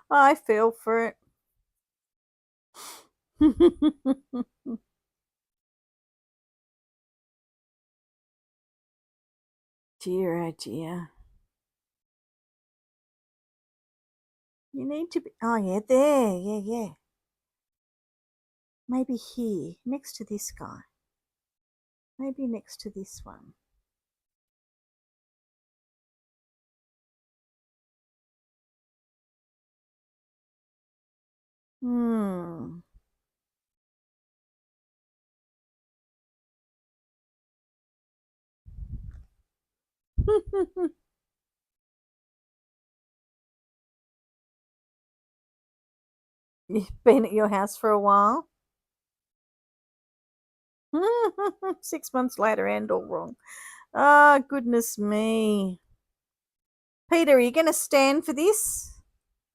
I fell for it. Dear, oh dear. You need to be, oh yeah, there, yeah. Maybe here, next to this guy. Maybe next to this one. Hmm. You've been at your house for a while. 6 months later and all wrong. Ah, goodness me. Peter, are you going to stand for this?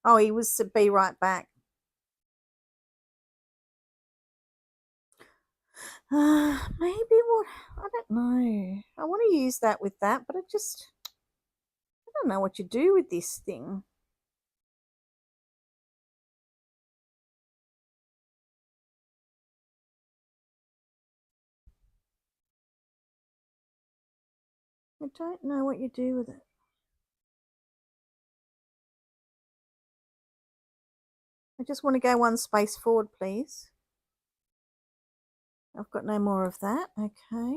Oh, he was to be right back. Maybe what? I don't know. I want to use that with that, but I don't know what you do with this thing. I don't know what you do with it. I just want to go one space forward, please. I've got no more of that. Okay.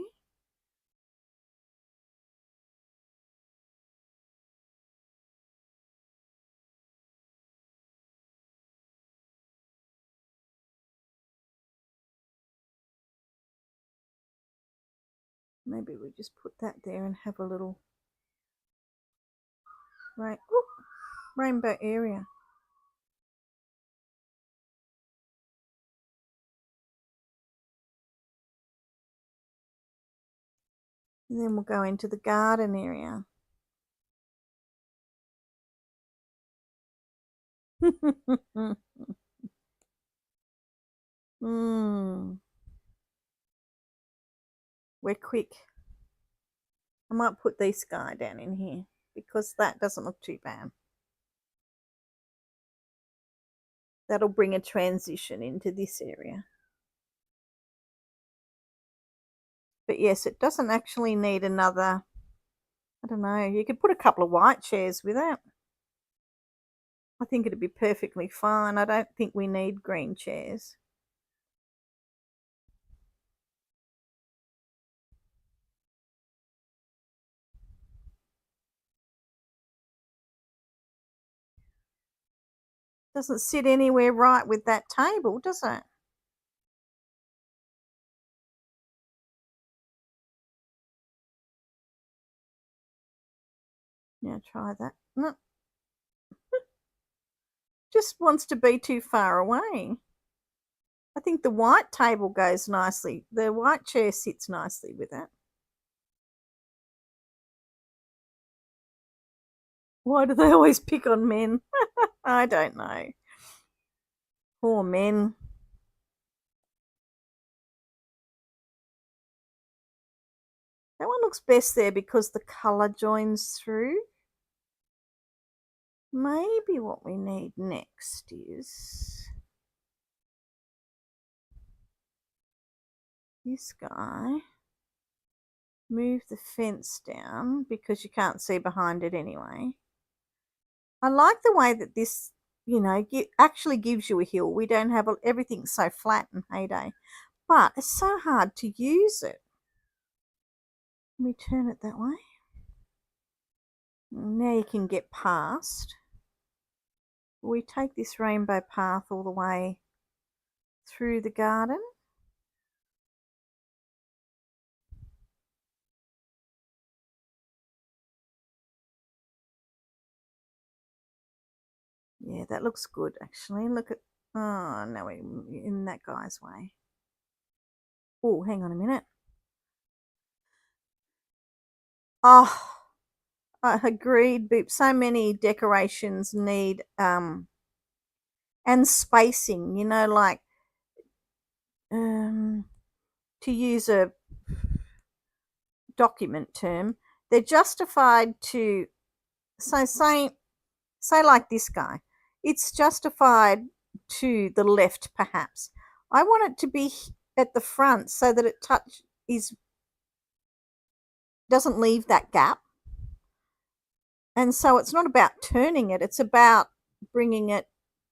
Maybe we just put that there and have a little rainbow area. And then we'll go into the garden area. We're quick. I might put this guy down in here because that doesn't look too bad. That'll bring a transition into this area. But yes, it doesn't actually need another, I don't know, you could put a couple of white chairs with it. I think it'd be perfectly fine. I don't think we need green chairs. Doesn't sit anywhere right with that table, does it? Now try that. No. Just wants to be too far away. I think the white table goes nicely. The white chair sits nicely with that. Why do they always pick on men? I don't know. Poor men. That one looks best there because the colour joins through. Maybe what we need next is this guy. Move the fence down because you can't see behind it anyway. I like the way that this you know, actually gives you a hill. We don't have everything so flat in Heyday, but it's so hard to use it. Let me turn it that way. Now you can get past. We take this rainbow path all the way through the garden. Yeah, that looks good actually. Look at, oh no, we're in that guy's way. Oh, hang on a minute. Oh, I agreed, Boop. So many decorations need and spacing, you know, like to use a document term, they're justified to, so say like this guy, it's justified to the left perhaps. I want it to be at the front so that it doesn't leave that gap. And so it's not about turning it, it's about bringing it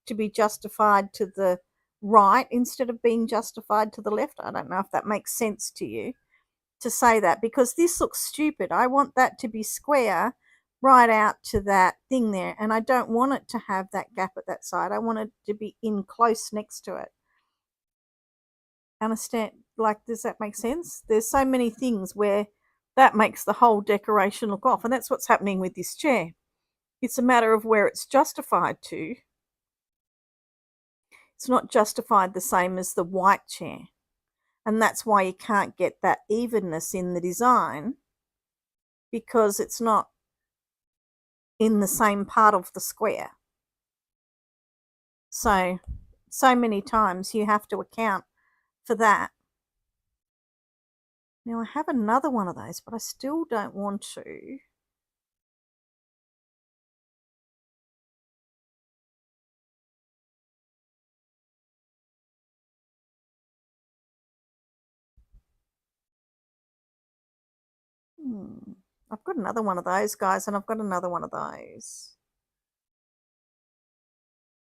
to be justified to the right instead of being justified to the left. I don't know if that makes sense to you to say that, because this looks stupid. I want that to be square right out to that thing there, and I don't want it to have that gap at that side. I want it to be in close next to it. Understand? Like, does that make sense? There's so many things where that makes the whole decoration look off, and that's what's happening with this chair. It's a matter of where it's justified to. It's not justified the same as the white chair, and that's why you can't get that evenness in the design, because it's not in the same part of the square. So many times you have to account for that. Now I have another one of those, but I still don't want to. I've got another one of those guys, and I've got another one of those.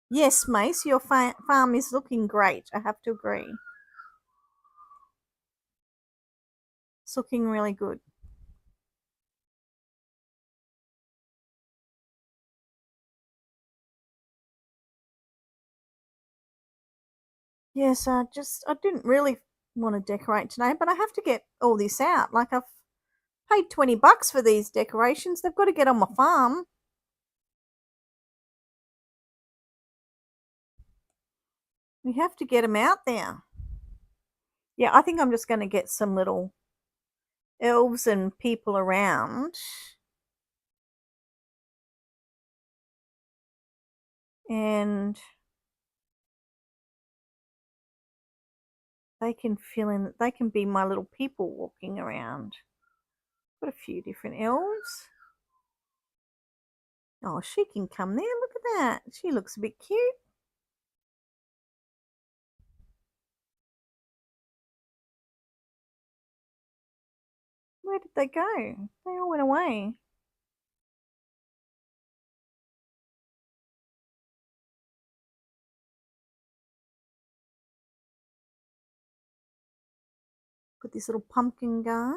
Yes, Mace, your farm is looking great. I have to agree. It's looking really good. Yes, I didn't really want to decorate today, but I have to get all this out. Like, I've paid $20 for these decorations. They've got to get on my farm. We have to get them out there. Yeah, I think I'm just going to get some little elves and people around. And they can they can be my little people walking around. Got a few different elves. Oh, she can come there. Look at that. She looks a bit cute. Where did they go? They all went away. Got this little pumpkin guy.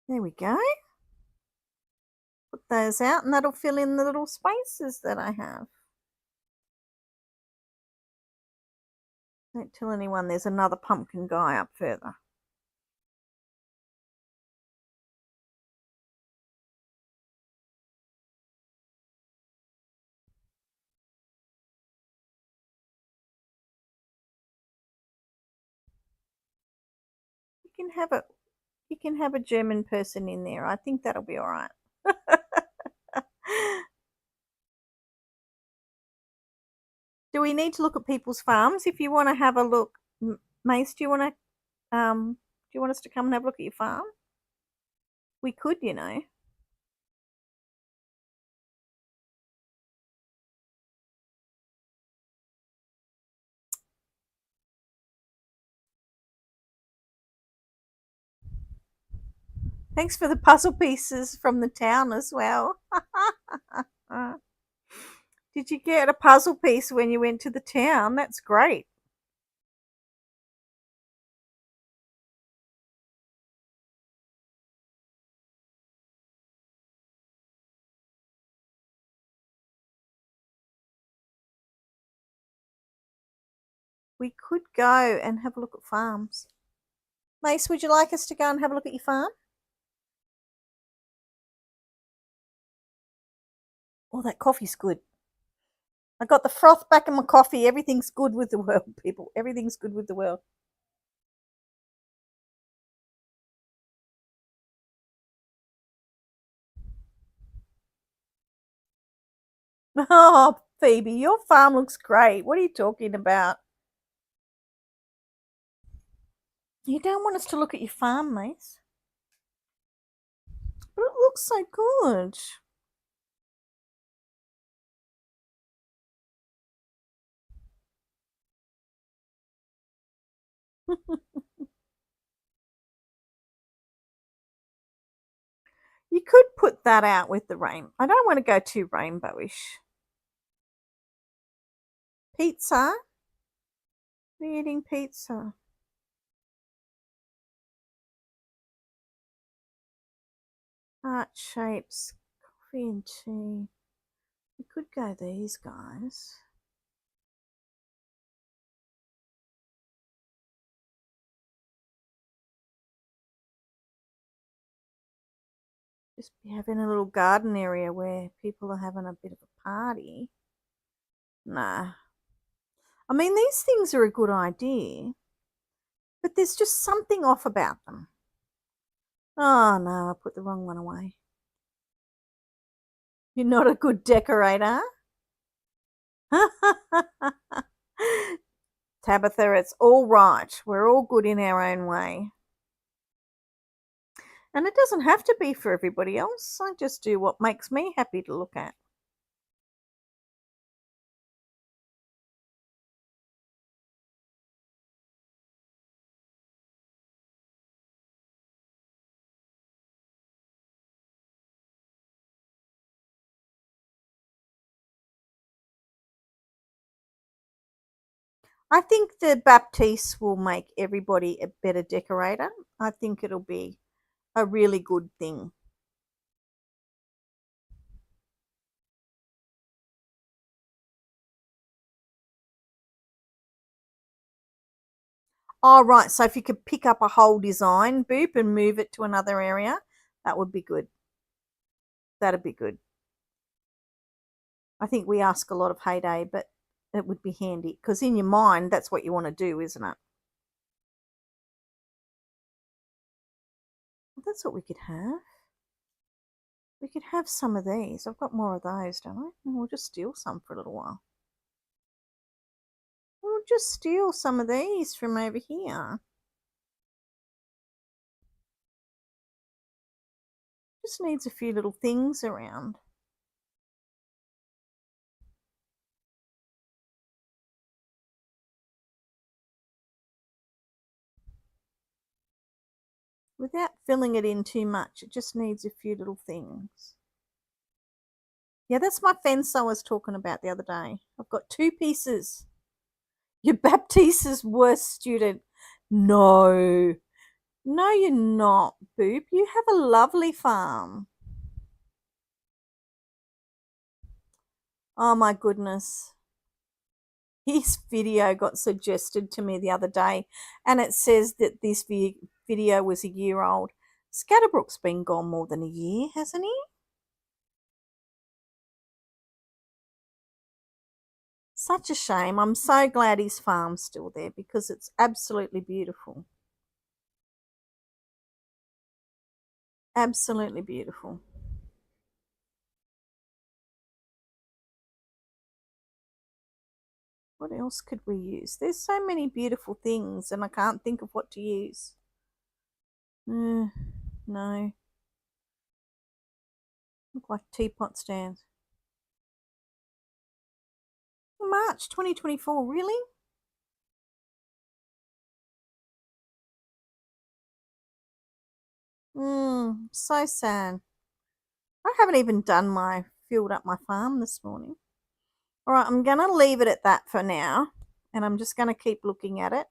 There we go. Put those out, and that'll fill in the little spaces that I have. Don't tell anyone there's another pumpkin guy up further. You can have a German person in there. I think that'll be all right. Do we need to look at people's farms? If you want to have a look, Mace, do you want us to come and have a look at your farm? We could, you know. Thanks for the puzzle pieces from the town as well. Did you get a puzzle piece when you went to the town? That's great. We could go and have a look at farms. Mace, would you like us to go and have a look at your farm? Oh, that coffee's good. I got the froth back in my coffee. Everything's good with the world, people. Everything's good with the world. Oh, Phoebe, your farm looks great. What are you talking about? You don't want us to look at your farm, Mace. But it looks so good. You could put that out with the rain. I don't want to go too rainbowish. Pizza? We're eating pizza. Heart shapes, coffee and tea. We could go these guys. Just be having a little garden area where people are having a bit of a party. Nah. I mean, these things are a good idea, but there's just something off about them. Oh no, I put the wrong one away. You're not a good decorator. Tabitha, it's all right. We're all good in our own way. And it doesn't have to be for everybody else. I just do what makes me happy to look at. I think the Baptiste will make everybody a better decorator. I think it'll be a really good thing. Oh, right. So if you could pick up a whole design, Boop, and move it to another area, that would be good. That'd be good. I think we ask a lot of heyday, but it would be handy because in your mind, that's what you want to do, isn't it? Well, that's what we could have. We could have some of these. I've got more of those, don't I? And we'll just steal some for a little while. We'll just steal some of these from over here. Just needs a few little things around. Without filling it in too much, it just needs a few little things. Yeah, that's my fence I was talking about the other day. I've got 2 pieces. You're Baptiste's worst student. No. No, you're not, Boop. You have a lovely farm. Oh my goodness. His video got suggested to me the other day, and it says that this video was a year old. Scatterbrook's been gone more than a year, hasn't he? Such a shame. I'm so glad his farm's still there because it's absolutely beautiful. Absolutely beautiful. What else could we use? There's so many beautiful things and I can't think of what to use. No. Look like teapot stands. March 2024, really? So sad. I haven't even filled up my farm this morning. All right, I'm going to leave it at that for now, and I'm just going to keep looking at it,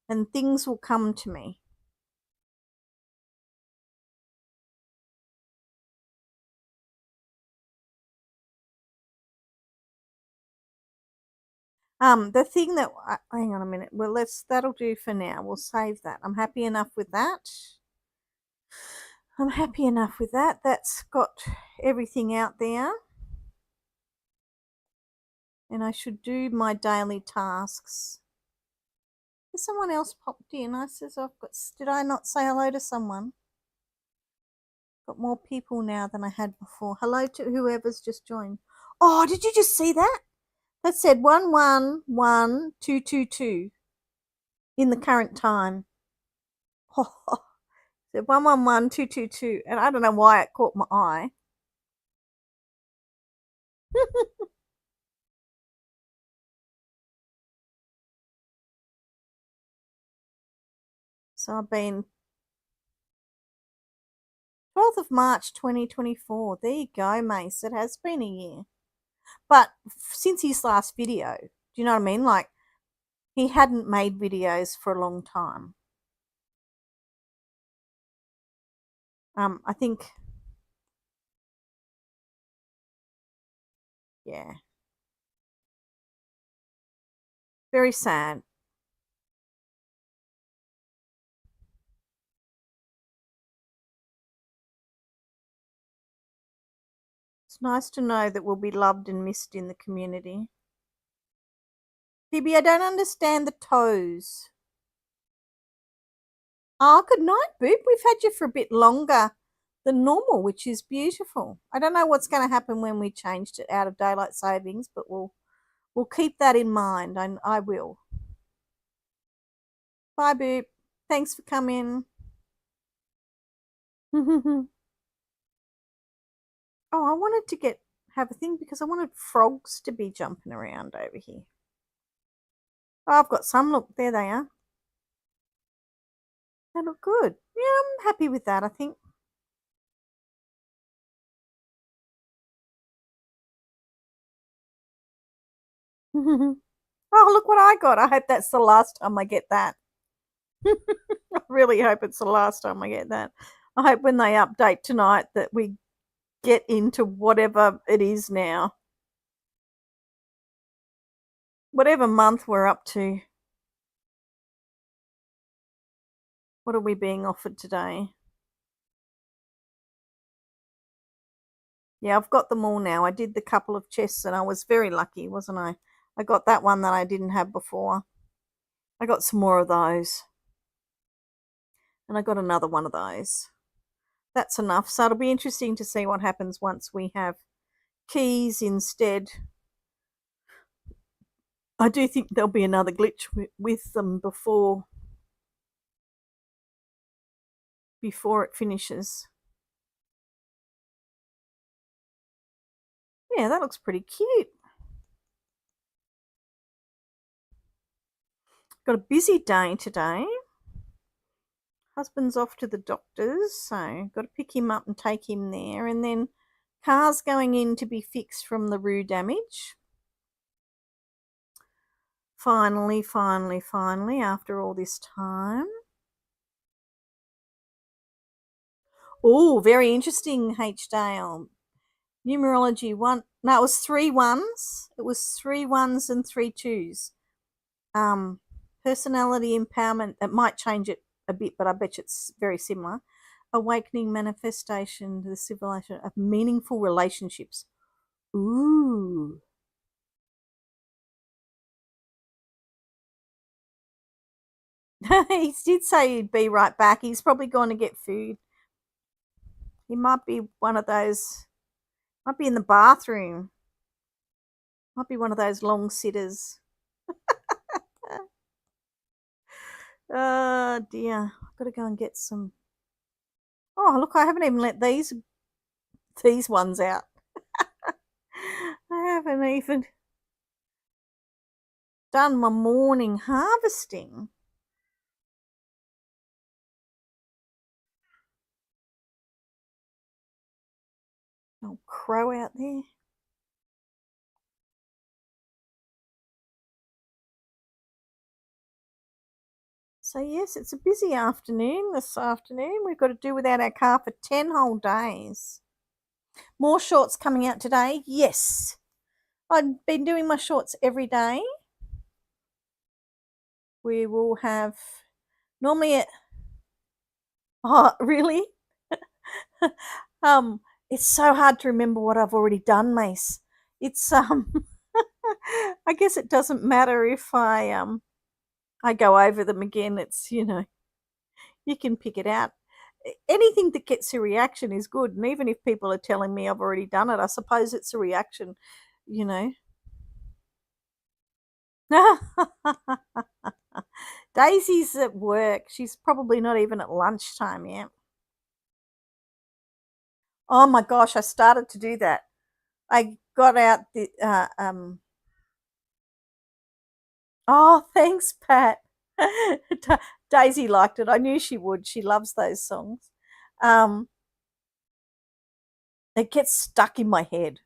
and things will come to me. The thing that, hang on a minute. Well, that'll do for now. We'll save that. I'm happy enough with that. I'm happy enough with that. That's got everything out there. And I should do my daily tasks. Has someone else popped in? Did I not say hello to someone? Got more people now than I had before. Hello to whoever's just joined. Oh, did you just see that? That said 111222 in the current time. Oh, so 111222, and I don't know why it caught my eye. So I've been 12th of March 2024. There you go, Mace. It has been a year. But since his last video, do you know what I mean? Like, he hadn't made videos for a long time. I think, yeah. Very sad. It's nice to know that we'll be loved and missed in the community. Phoebe, I don't understand the toes. Oh, good night, Boop. We've had you for a bit longer than normal, which is beautiful. I don't know what's going to happen when we changed it out of daylight savings, but we'll keep that in mind. I will. Bye, Boop. Thanks for coming. Oh, I wanted to have a thing because I wanted frogs to be jumping around over here. Oh, I've got some. Look, there they are. They look good. Yeah, I'm happy with that, I think. Oh, look what I got. I hope that's the last time I get that. I really hope it's the last time I get that. I hope when they update tonight that we get into whatever it is now. Whatever month we're up to. What are we being offered today? Yeah, I've got them all now. I did the couple of chests and I was very lucky, wasn't I? I got that one that I didn't have before. I got some more of those. And I got another one of those. That's enough. So it'll be interesting to see what happens once we have keys instead. I do think there'll be another glitch with them before it finishes. Yeah, that looks pretty cute. Got a busy day today. Husband's off to the doctor's, so got to pick him up and take him there. And then car's going in to be fixed from the roo damage. Finally, after all this time. Oh, very interesting, H-Dale. Numerology one. No, it was 3 1s. It was 3 1s and 3 2s. Personality empowerment. It might change it a bit, but I bet you it's very similar. Awakening manifestation to the civilization of meaningful relationships. Ooh. He did say he'd be right back. He's probably going to get food. He might be one of those, might be in the bathroom. Might be one of those long sitters. Oh dear. I've got to go and get some. Oh, look, I haven't even let these ones out. I haven't even done my morning harvesting. Old crow out there. So yes, it's a busy afternoon this afternoon. We've got to do without our car for 10 whole days. More shorts coming out today? Yes. I've been doing my shorts every day. We will have normally oh, really? It's so hard to remember what I've already done, Mace. It's I guess it doesn't matter if I go over them again. It's, you can pick it out. Anything that gets a reaction is good, and even if people are telling me I've already done it, I suppose it's a reaction, you know. Daisy's at work. She's probably not even at lunchtime yet. Oh my gosh, I started to do that. I got out the oh, thanks, Pat. Daisy liked it. I knew she would. She loves those songs. Um, it gets stuck in my head.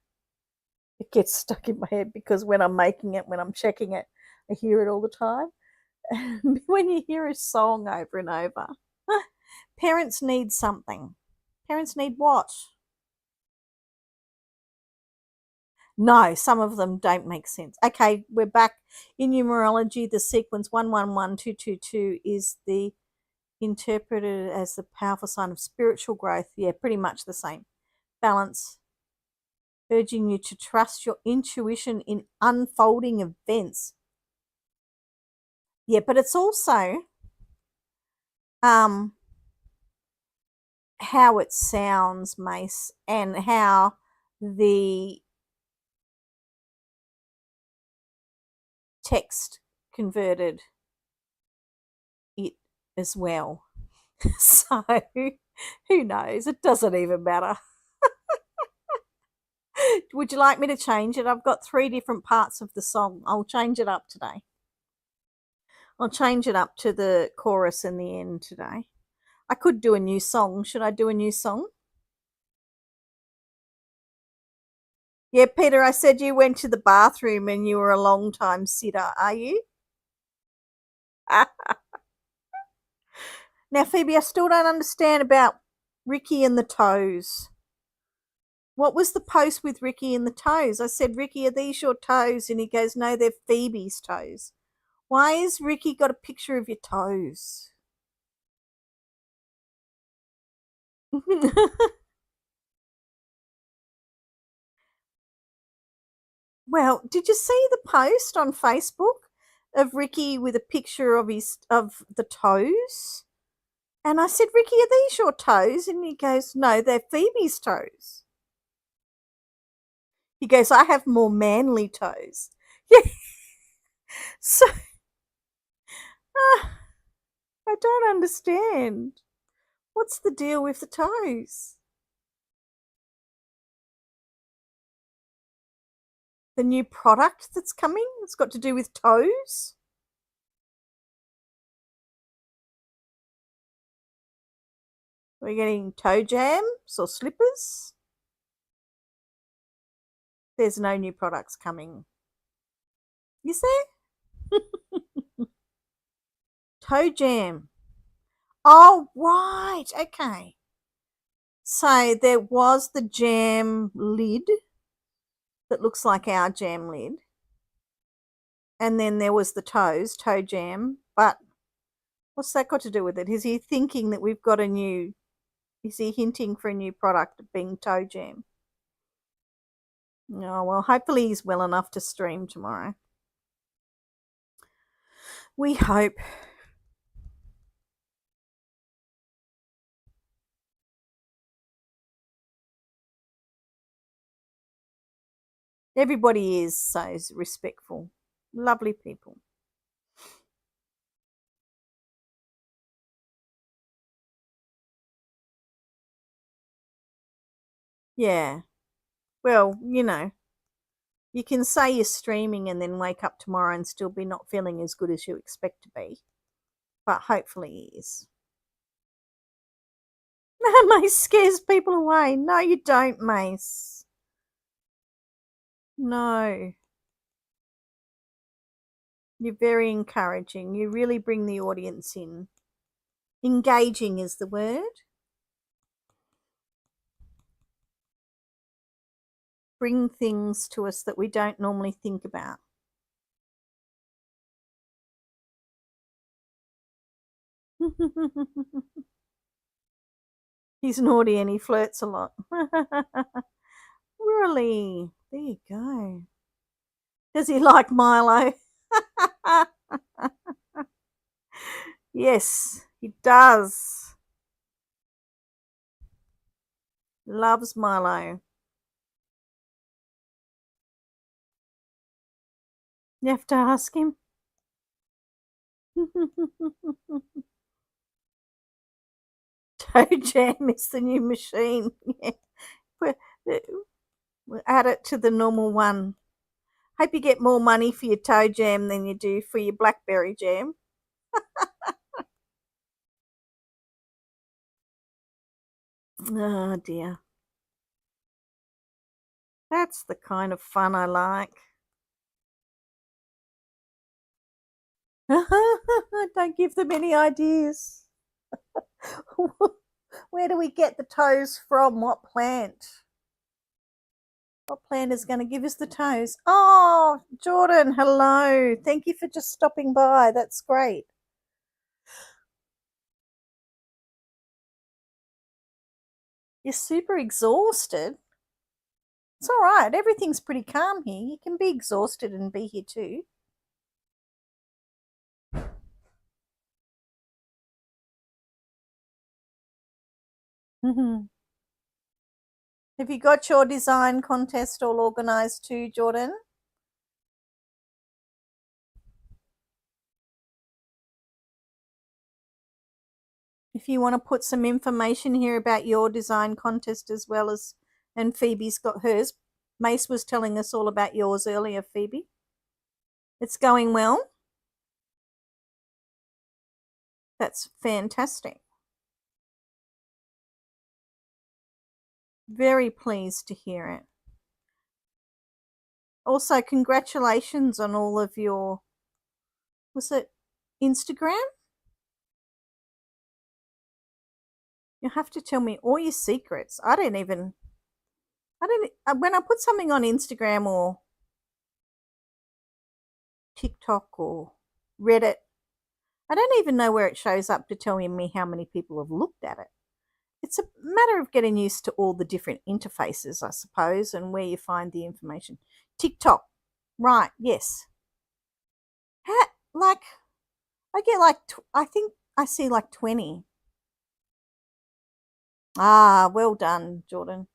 It gets stuck in my head because when I'm making it, when I'm checking it, I hear it all the time. When you hear a song over and over, parents need something. Parents need what? No, some of them don't make sense. Okay, we're back in numerology. The sequence 111222 is the interpreted as the powerful sign of spiritual growth. Yeah, pretty much the same. Balance, urging you to trust your intuition in unfolding events. Yeah, but it's also how it sounds, Mace, and how the text converted it as well. So who knows? It doesn't even matter. Would you like me to change it? I've got 3 different parts of the song. I'll change it up today. I'll change it up to the chorus and the end today. I could do a new song. Should I do a new song? Yeah, Peter, I said you went to the bathroom and you were a long time sitter, are you? Now, Phoebe, I still don't understand about Ricky and the toes. What was the post with Ricky and the toes? I said, Ricky, are these your toes? And he goes, no, they're Phoebe's toes. Why has Ricky got a picture of your toes? Well, did you see the post on Facebook of Ricky with a picture of the toes? And I said, Ricky, are these your toes? And he goes, no, they're Phoebe's toes. He goes, I have more manly toes. Yeah. So I don't understand. What's the deal with the toes? The new product that's coming? It's got to do with toes? We're getting toe jams or slippers? There's no new products coming. Is there? Toe jam. Oh, right. Okay. So there was the jam lid that looks like our jam lid. And then there was the toe jam. But what's that got to do with it? Is he thinking that we've got is he hinting for a new product being toe jam? Oh, well, hopefully he's well enough to stream tomorrow. We hope. Everybody is so respectful. Lovely people. Yeah. Well, you can say you're streaming and then wake up tomorrow and still be not feeling as good as you expect to be. But hopefully he is. Mace scares people away. No, you don't, Mace. No. You're very encouraging. You really bring the audience in. Engaging is the word. Bring things to us that we don't normally think about. He's naughty and he flirts a lot. Really? There you go. Does he like Milo? Yes, he does. Loves Milo. You have to ask him. Toe Jam is the new machine. Yeah. We'll add it to the normal one. Hope you get more money for your toe jam than you do for your blackberry jam. Oh dear. That's the kind of fun I like. Don't give them any ideas. Where do we get the toes from? What plant? What plant is going to give us the toes? Oh, Jordan, hello. Thank you for just stopping by. That's great. You're super exhausted. It's all right. Everything's pretty calm here. You can be exhausted and be here too. Have you got your design contest all organised too, Jordan? If you want to put some information here about your design contest as well as, and Phoebe's got hers. Mace was telling us all about yours earlier, Phoebe. It's going well. That's fantastic. Very pleased to hear it. Also, congratulations on all of your, was it Instagram? You have to tell me all your secrets. When I put something on Instagram or TikTok or Reddit, I don't even know where it shows up to tell me how many people have looked at it. It's a matter of getting used to all the different interfaces, I suppose, and where you find the information. TikTok, right, yes. Like, I get like, I think I see like 20. Ah, well done, Jordan.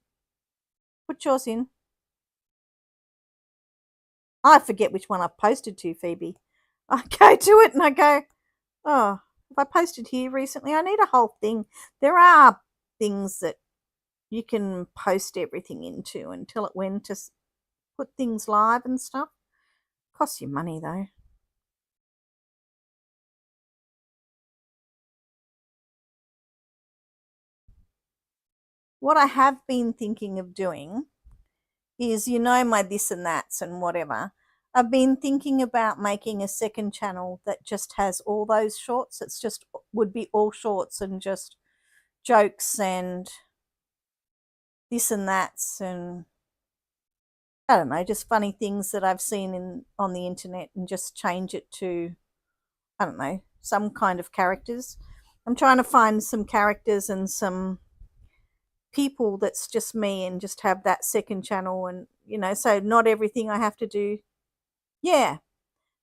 Put yours in. I forget which one I posted to, Phoebe. I go to it and I go, oh, if I posted here recently, I need a whole thing. There are things that you can post everything into and tell it when to put things live and stuff. Costs you money though. What I have been thinking of doing is, my this and that's and whatever. I've been thinking about making a second channel that just has all those shorts. It's just would be all shorts and just jokes and this and that's and I don't know, just funny things that I've seen on the internet and just change it to, I don't know, some kind of characters. I'm trying to find some characters and some people that's just me and just have that second channel and, so not everything I have to do. Yeah,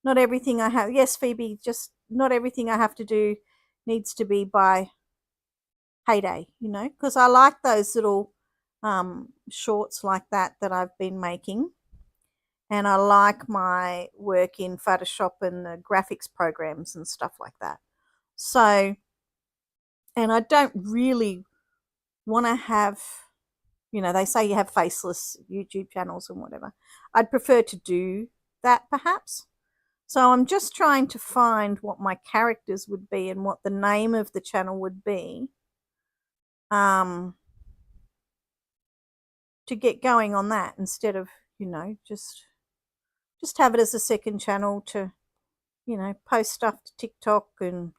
not everything I have. Yes, Phoebe, just not everything I have to do needs to be by payday, because I like those little shorts like that I've been making. And I like my work in Photoshop and the graphics programs and stuff like that. So, and I don't really want to have, they say you have faceless YouTube channels and whatever. I'd prefer to do that perhaps. So I'm just trying to find what my characters would be and what the name of the channel would be to get going on that instead of, just have it as a second channel to, post stuff to TikTok. And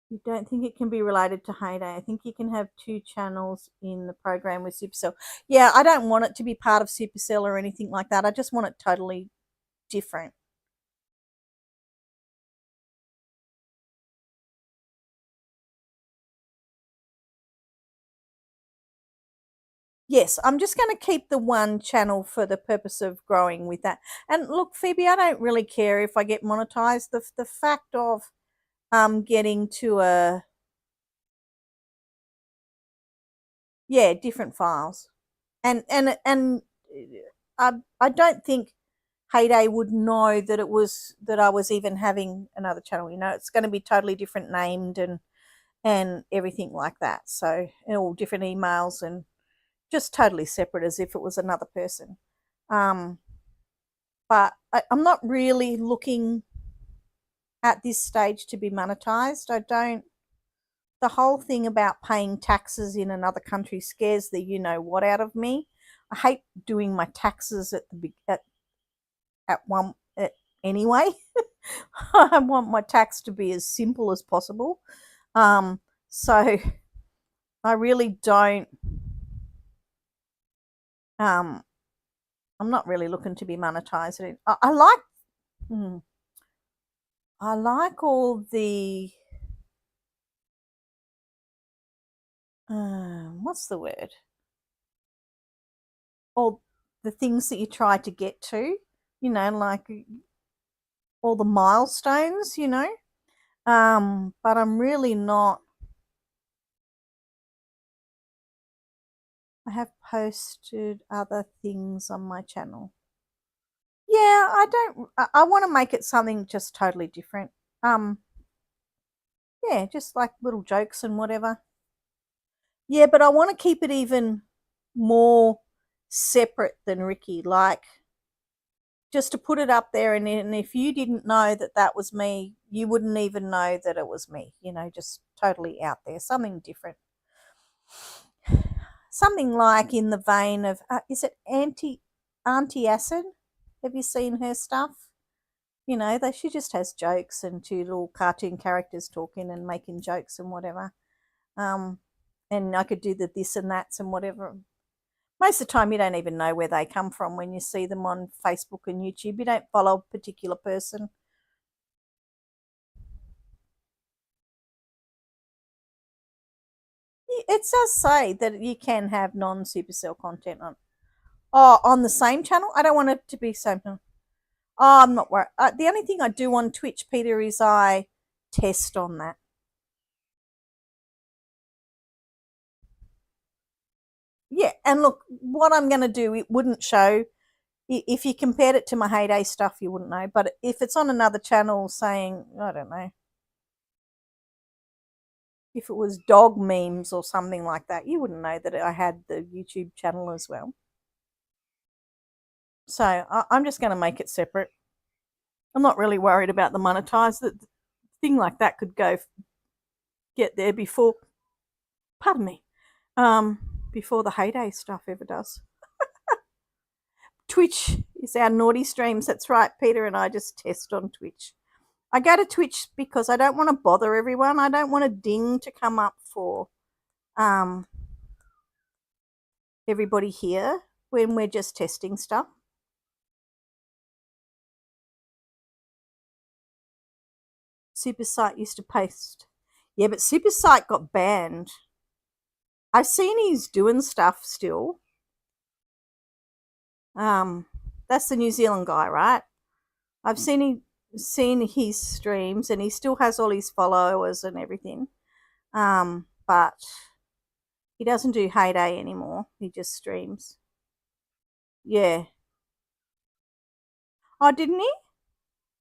you don't think it can be related to Heyday? I think you can have two channels in the program with Supercell. Yeah, I don't want it to be part of Supercell or anything like that. I just want it totally different. Yes, I'm just going to keep the one channel for the purpose of growing with that. And look, Phoebe, I don't really care if I get monetized. The fact of getting to different files. And I don't think Heyday would know that I was even having another channel. It's going to be totally different named and everything like that. So, all different emails and just totally separate as if it was another person. But I'm not really looking at this stage to be monetized. I don't. The whole thing about paying taxes in another country scares the what out of me. I hate doing my taxes at one anyway. I want my tax to be as simple as possible. So I really don't. I'm not really looking to be monetized. I like. I like all the. What's the word? All the things that you try to get to. Like all the milestones. But I'm really not. I have posted other things on my channel. Yeah, I don't. I want to make it something just totally different. Yeah, just like little jokes and whatever. Yeah, but I want to keep it even more separate than Ricky. Like, just to put it up there, and if you didn't know that that was me, you wouldn't even know that it was me. Just totally out there, something different. Something like in the vein of, is it Auntie Acid? Have you seen her stuff? She just has jokes and two little cartoon characters talking and making jokes and whatever. And I could do the this and that's and whatever. Most of the time, you don't even know where they come from when you see them on Facebook and YouTube. You don't follow a particular person. It does say that you can have non-Supercell content on the same channel. I don't want it to be same. Oh, I'm not worried. The only thing I do on Twitch, Peter, is I test on that. Yeah, and look, what I'm going to do, it wouldn't show. If you compared it to my Heyday stuff, you wouldn't know. But if it's on another channel saying, I don't know, if it was dog memes or something like that, you wouldn't know that I had the YouTube channel as well. So I'm just going to make it separate. I'm not really worried about the monetize. The thing like that could get there before, pardon me, before the Heyday stuff ever does. Twitch is our naughty streams. That's right, Peter and I just test on Twitch. I go to Twitch because I don't want to bother everyone. I don't want a ding to come up for everybody here when we're just testing stuff. Supersite used to post. Yeah, but Supersite got banned. I've seen he's doing stuff still. That's the New Zealand guy, right? I've seen his streams and he still has all his followers and everything. But he doesn't do Heyday anymore. He just streams. Yeah. Oh, didn't he?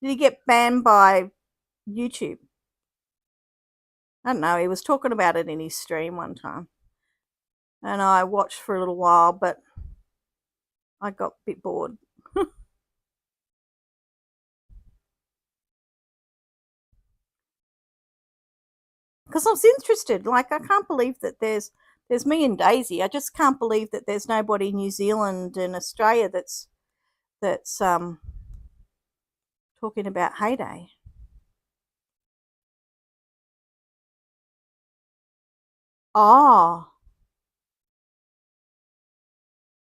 Did he get banned by YouTube? I don't know. He was talking about it in his stream one time. And I watched for a little while, but I got a bit bored. because I was interested. Like, I can't believe that there's me and Daisy. I just can't believe that there's nobody in New Zealand and Australia that's talking about Heyday. Oh,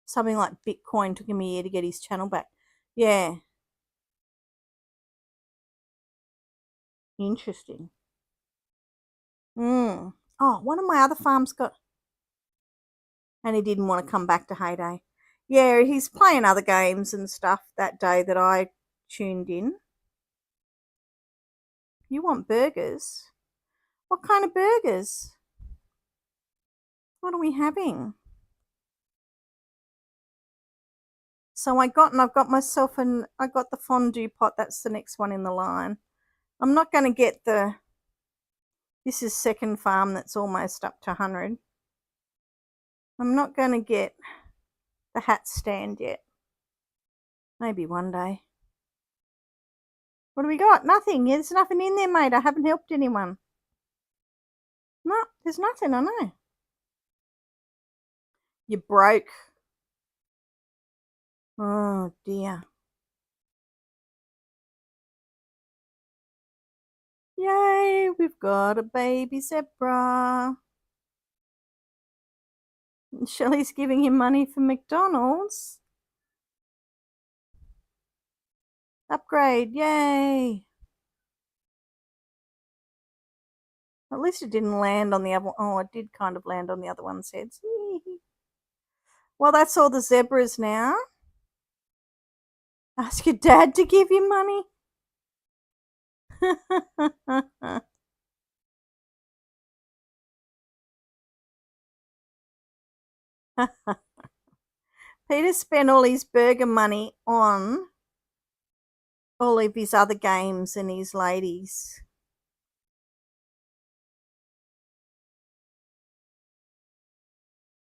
something like Bitcoin took him a year to get his channel back. Yeah, interesting. Oh, one of my other farms got, and he didn't want to come back to Heyday. Yeah, he's playing other games and stuff that day that I tuned in. You want burgers? What kind of burgers? What are we having? So I've got myself I got the fondue pot. That's the next one in the line. I'm not going to get this is second farm that's almost up to 100. I'm not going to get the hat stand yet. Maybe one day. What do we got? Nothing. There's nothing in there, mate. I haven't helped anyone. No, there's nothing, I know. You're broke. Oh, dear. Yay, we've got a baby zebra. Shelley's giving him money for McDonald's. Upgrade, yay. At least it didn't land on the other. Oh, it did kind of land on the other one's heads. Well, that's all the zebras now. Ask your dad to give you money. Peter spent all his burger money on all of his other games and his ladies.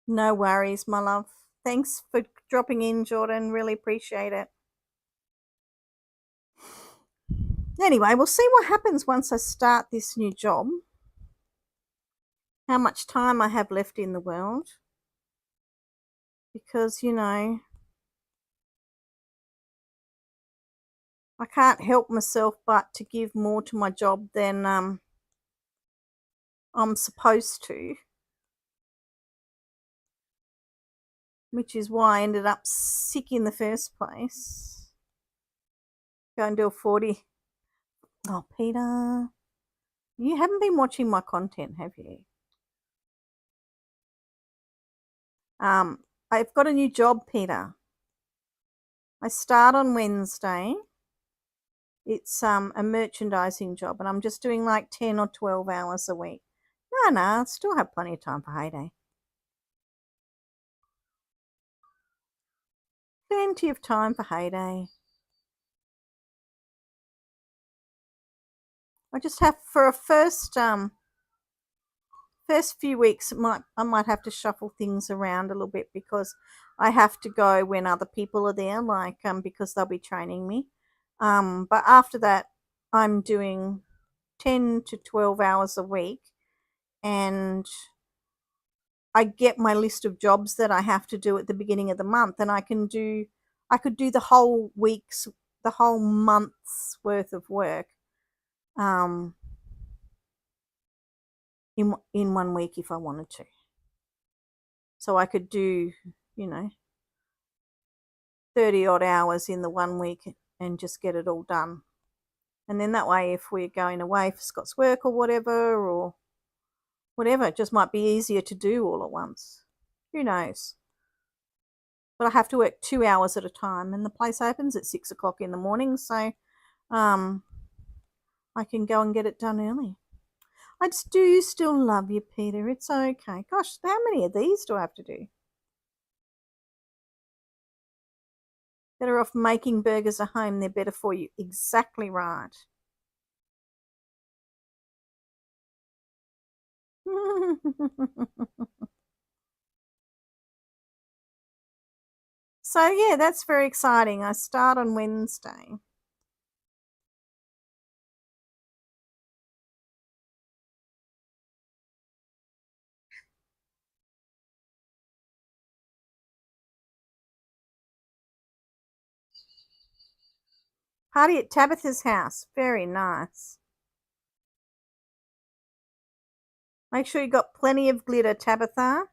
No worries, my love. Thanks for dropping in, Jordan. Really appreciate it. Anyway, we'll see what happens once I start this new job. How much time I have left in the world. Because, you know, I can't help myself but to give more to my job than I'm supposed to. Which is why I ended up sick in the first place. Go and do a 40. Oh, Peter, you haven't been watching my content, have you? I've got a new job, Peter. I start on Wednesday. It's a merchandising job, and I'm just doing like 10 or 12 hours a week. No, I still have plenty of time for Heyday. Plenty of time for Heyday. I just have, for a first few weeks, I might have to shuffle things around a little bit because I have to go when other people are there, like because they'll be training me. But after that, I'm doing 10 to 12 hours a week, and I get my list of jobs that I have to do at the beginning of the month, and I could do the whole month's worth of work in 1 week if I wanted to. So I could do, 30 odd hours in the 1 week and just get it all done. And then that way, if we're going away for Scott's work or whatever, it just might be easier to do all at once. Who knows? But I have to work 2 hours at a time, and the place opens at 6 o'clock in the morning, so I can go and get it done early. I do still love you, Peter. It's okay. Gosh, how many of these do I have to do? Better off making burgers at home. They're better for you. Exactly right. So, yeah, that's very exciting. I start on Wednesday. Party at Tabitha's house. Very nice. Make sure you got plenty of glitter, Tabitha.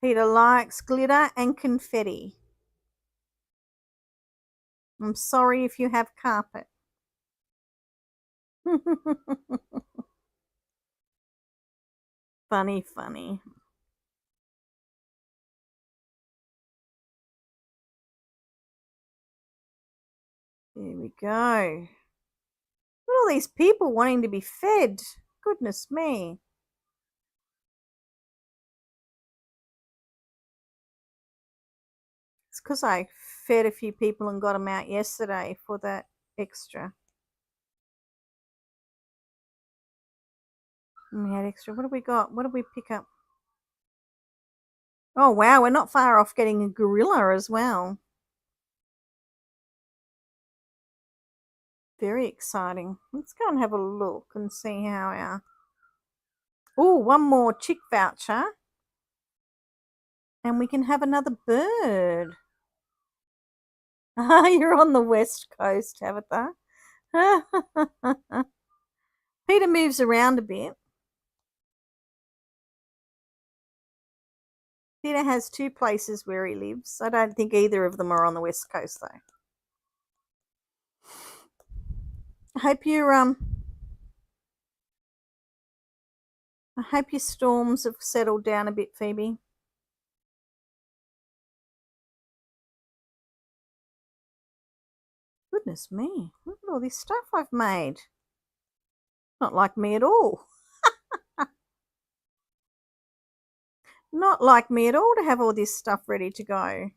Peter likes glitter and confetti. I'm sorry if you have carpet. Funny, funny. There we go. Look at all these people wanting to be fed. Goodness me. It's because I fed a few people and got them out yesterday for that extra. And we had extra. What have we got? What did we pick up? Oh, wow. We're not far off getting a gorilla as well. Very exciting. Let's go and have a look and see how our... Oh, one more chick voucher. And we can have another bird. You're on the west coast, Tabitha. Peter moves around a bit. Peter has two places where he lives. I don't think either of them are on the west coast, though. I hope your storms have settled down a bit, Phoebe. Goodness me, look at all this stuff I've made. Not like me at all. Not like me at all to have all this stuff ready to go.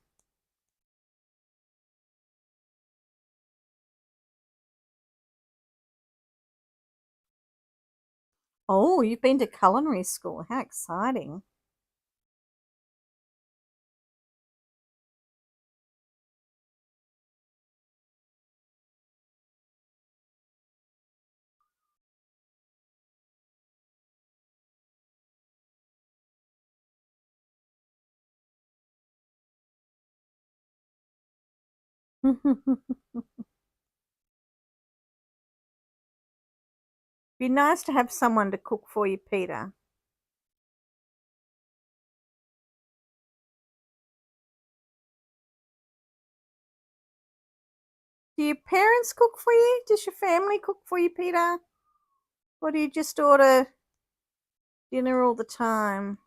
Oh, you've been to culinary school. How exciting. Be nice to have someone to cook for you, Peter. Do your parents cook for you? Does your family cook for you, Peter? Or do you just order dinner all the time?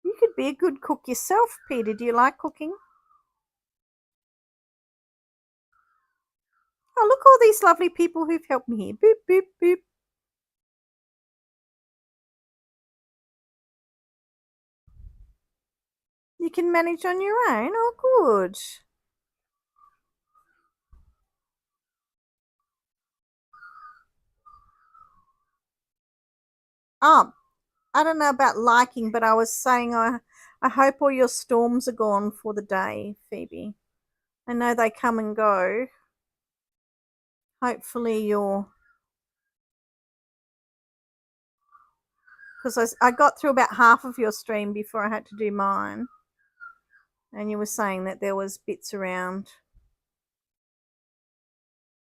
You could be a good cook yourself, Peter. Do you like cooking? Oh, look, all these lovely people who've helped me here. Boop, boop, boop. You can manage on your own. Oh, good. I don't know about liking, but I was saying I hope all your storms are gone for the day, Phoebe. I know they come and go. Hopefully you're... Because I got through about half of your stream before I had to do mine. And you were saying that there was bits around.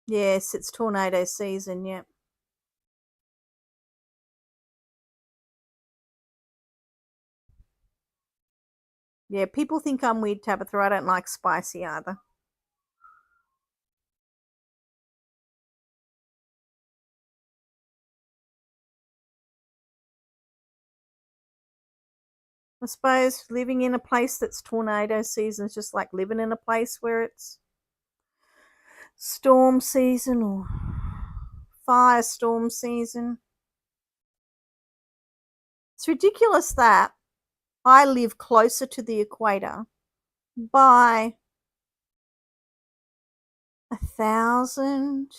Yes, it's tornado season, yep. Yeah, people think I'm weird, Tabitha. I don't like spicy either. I suppose living in a place that's tornado season is just like living in a place where it's storm season or firestorm season. It's ridiculous that I live closer to the equator by 1,000,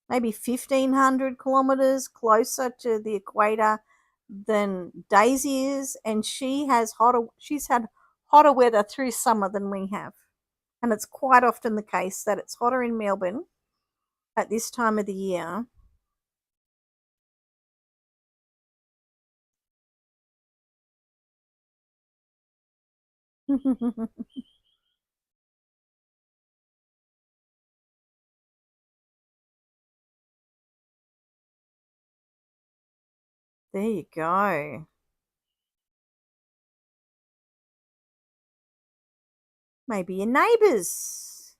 maybe 1,500 kilometers closer to the equator than Daisy is, and she's had hotter weather through summer than we have. And it's quite often the case that it's hotter in Melbourne at this time of the year There you go. Maybe your neighbours.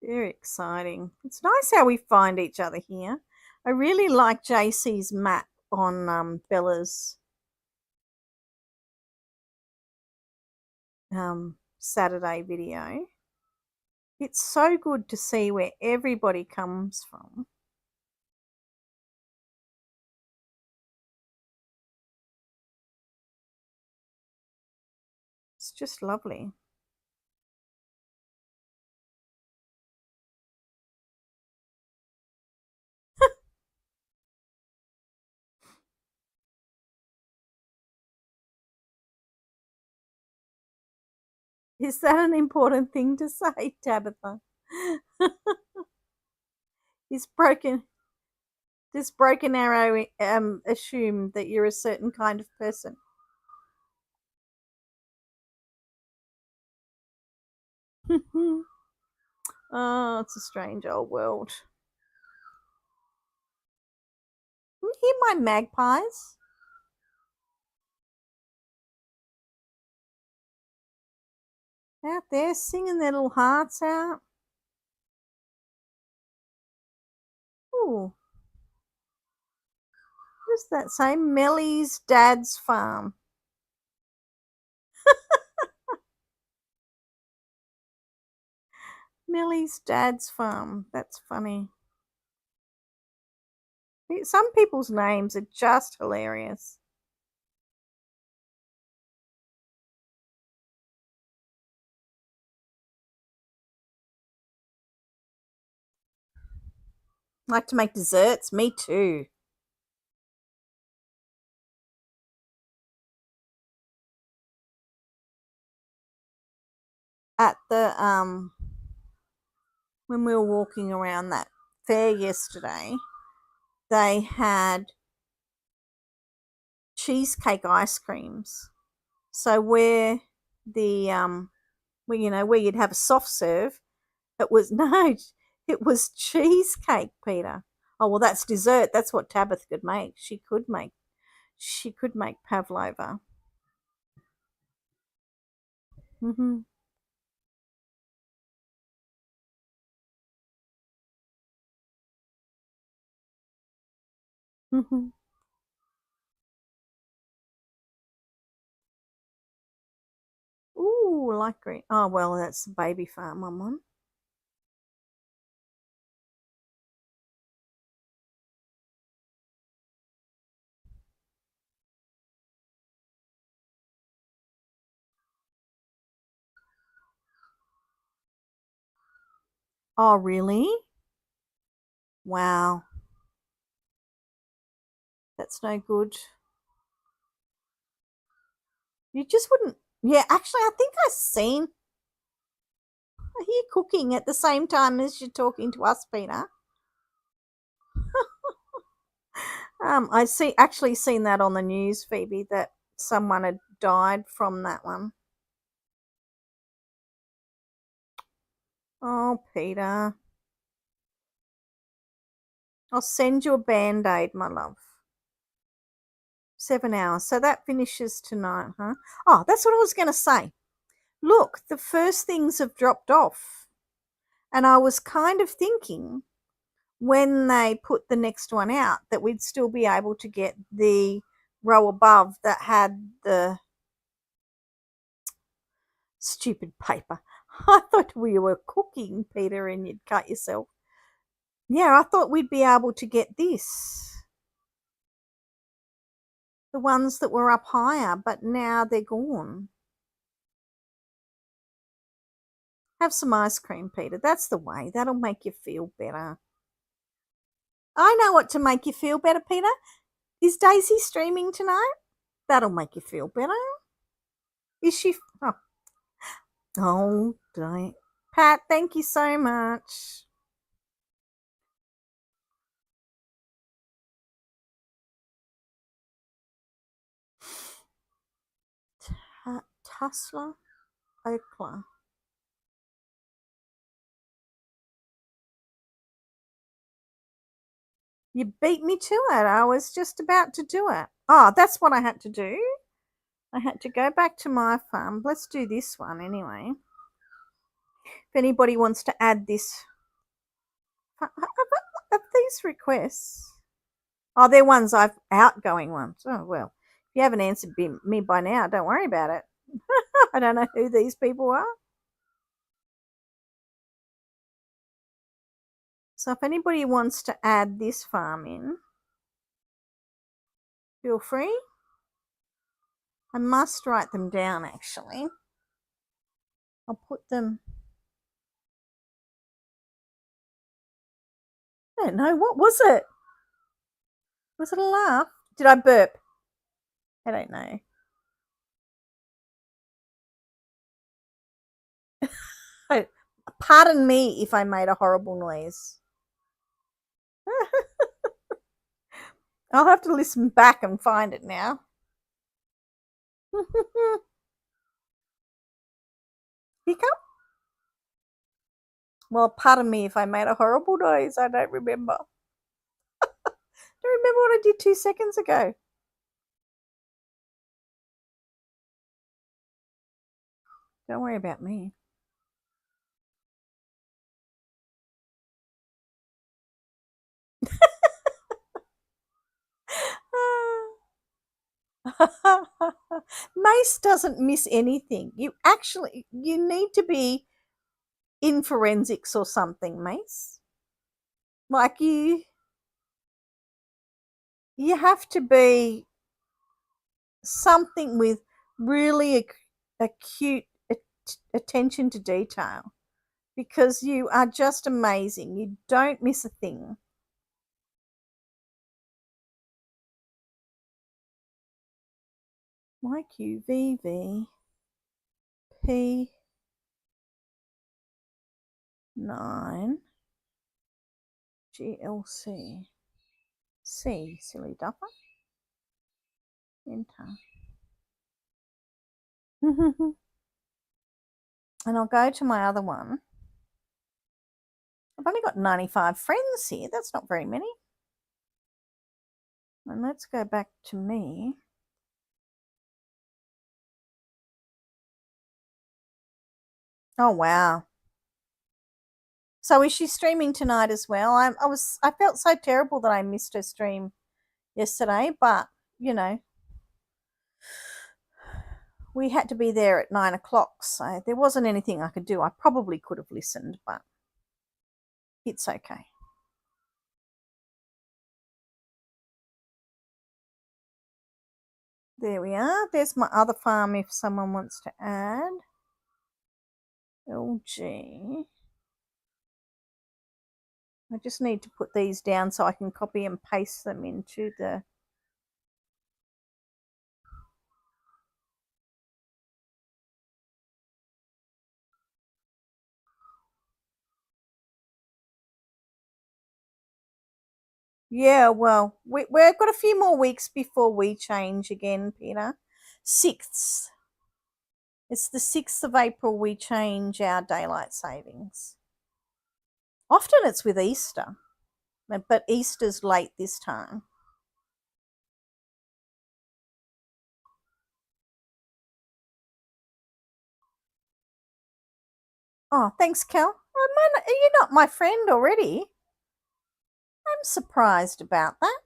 Very exciting. It's nice how we find each other here. I really like JC's map on Bella's Saturday video. It's so good to see where everybody comes from. It's just lovely. Is that an important thing to say, Tabitha? Is does broken arrow assume that you're a certain kind of person? Oh, it's a strange old world. Can you hear my magpies? Out there singing their little hearts out. Ooh. What does that say? Melly's dad's farm. Melly's dad's farm. That's funny. Some people's names are just hilarious. I like to make desserts. Me too. At the when we were walking around that fair yesterday, they had cheesecake ice creams. So where the where you'd have a soft serve, it was no, it was cheesecake, Peter. Oh well, that's dessert. That's what Tabitha could make. She could make pavlova. Mhm. Mhm. Ooh, light green. Oh well, that's the baby farm I'm on. Oh really? Wow, that's no good. You just wouldn't. Yeah, actually, I think I hear cooking at the same time as you're talking to us, Peter. I see actually seen that on the news, Phoebe, that someone had died from that one. Oh, Peter. I'll send you a band-aid, my love. 7 hours. So that finishes tonight, huh? Oh, that's what I was going to say. Look, the first things have dropped off. And I was kind of thinking when they put the next one out that we'd still be able to get the row above that had the stupid paper. I thought we were cooking, Peter, and you'd cut yourself. Yeah, I thought we'd be able to get this. The ones that were up higher, but now they're gone. Have some ice cream, Peter. That's the way. That'll make you feel better. I know what to make you feel better, Peter. Is Daisy streaming tonight? That'll make you feel better. Is she? Oh, Oh, don't. Pat, thank you so much. Tussler Oakler. You beat me to it. I was just about to do it. Oh, that's what I had to do. I had to go back to my farm. Let's do this one anyway. If anybody wants to add this. Of these requests. Oh, they're ones I've outgoing ones. Oh, well. If you haven't answered me by now, don't worry about it. I don't know who these people are. So if anybody wants to add this farm in, feel free. I must write them down, actually. I'll put them. I don't know. What was it? Was it a laugh? Did I burp? I don't know. Pardon me if I made a horrible noise. I'll have to listen back and find it now. Hiccup? Well, pardon me if I made a horrible noise. I don't remember. I don't remember what I did 2 seconds ago. Don't worry about me. Mace doesn't miss anything. You need to be in forensics or something, Mace. Like you have to be something with really acute attention to detail, because you are just amazing. You don't miss a thing. YQVV P9 GLC C, silly duffer. Enter. And I'll go to my other one. I've only got 95 friends here. That's not very many. And let's go back to me. Oh, wow. So is she streaming tonight as well? I felt so terrible that I missed her stream yesterday, but you know, we had to be there at 9 o'clock, so there wasn't anything I could do. I probably could have listened, but it's okay. There we are. There's my other farm if someone wants to add. LG. I just need to put these down so I can copy and paste them into the... Yeah, well, we've got a few more weeks before we change again, Peter. 6th. It's the 6th of April we change our daylight savings. Often it's with Easter, but Easter's late this time. Oh, thanks, Cal. Oh, you're not my friend already. I'm surprised about that.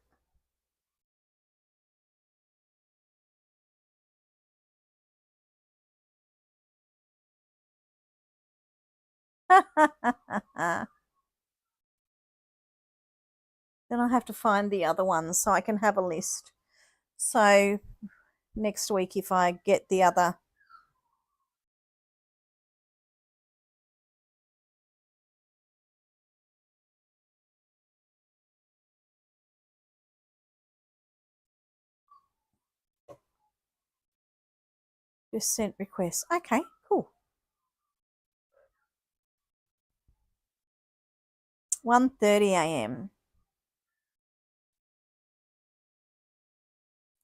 Then I have to find the other ones so I can have a list. So next week, if I get the other... Just sent requests. Okay, cool. 1:30 a.m.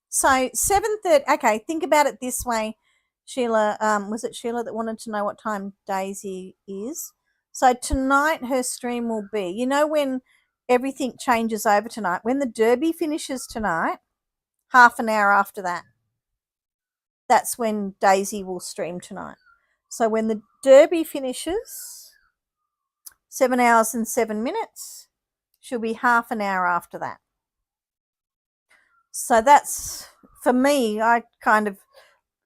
So 7:30. Okay, think about it this way, Sheila. Was it Sheila that wanted to know what time Daisy is? So tonight her stream will be. You know when everything changes over tonight. When the Derby finishes tonight, half an hour after that, that's when Daisy will stream tonight. So when the Derby finishes, 7 hours and 7 minutes, she'll be half an hour after that. So that's, for me, I kind of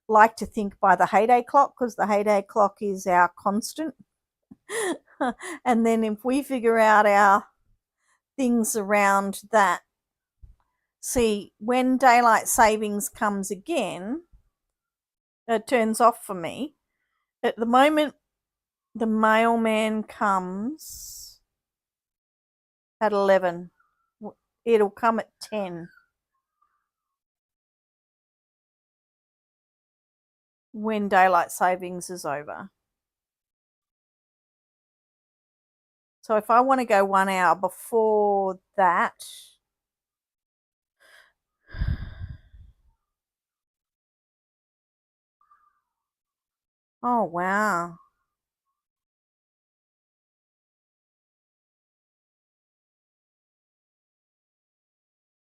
like to think by the heyday clock, because the heyday clock is our constant. And then if we figure out our things around that, see, when daylight savings comes again, it turns off for me. At the moment, the mailman comes at 11. It'll come at 10 when daylight savings is over. So if I want to go 1 hour before that, oh wow,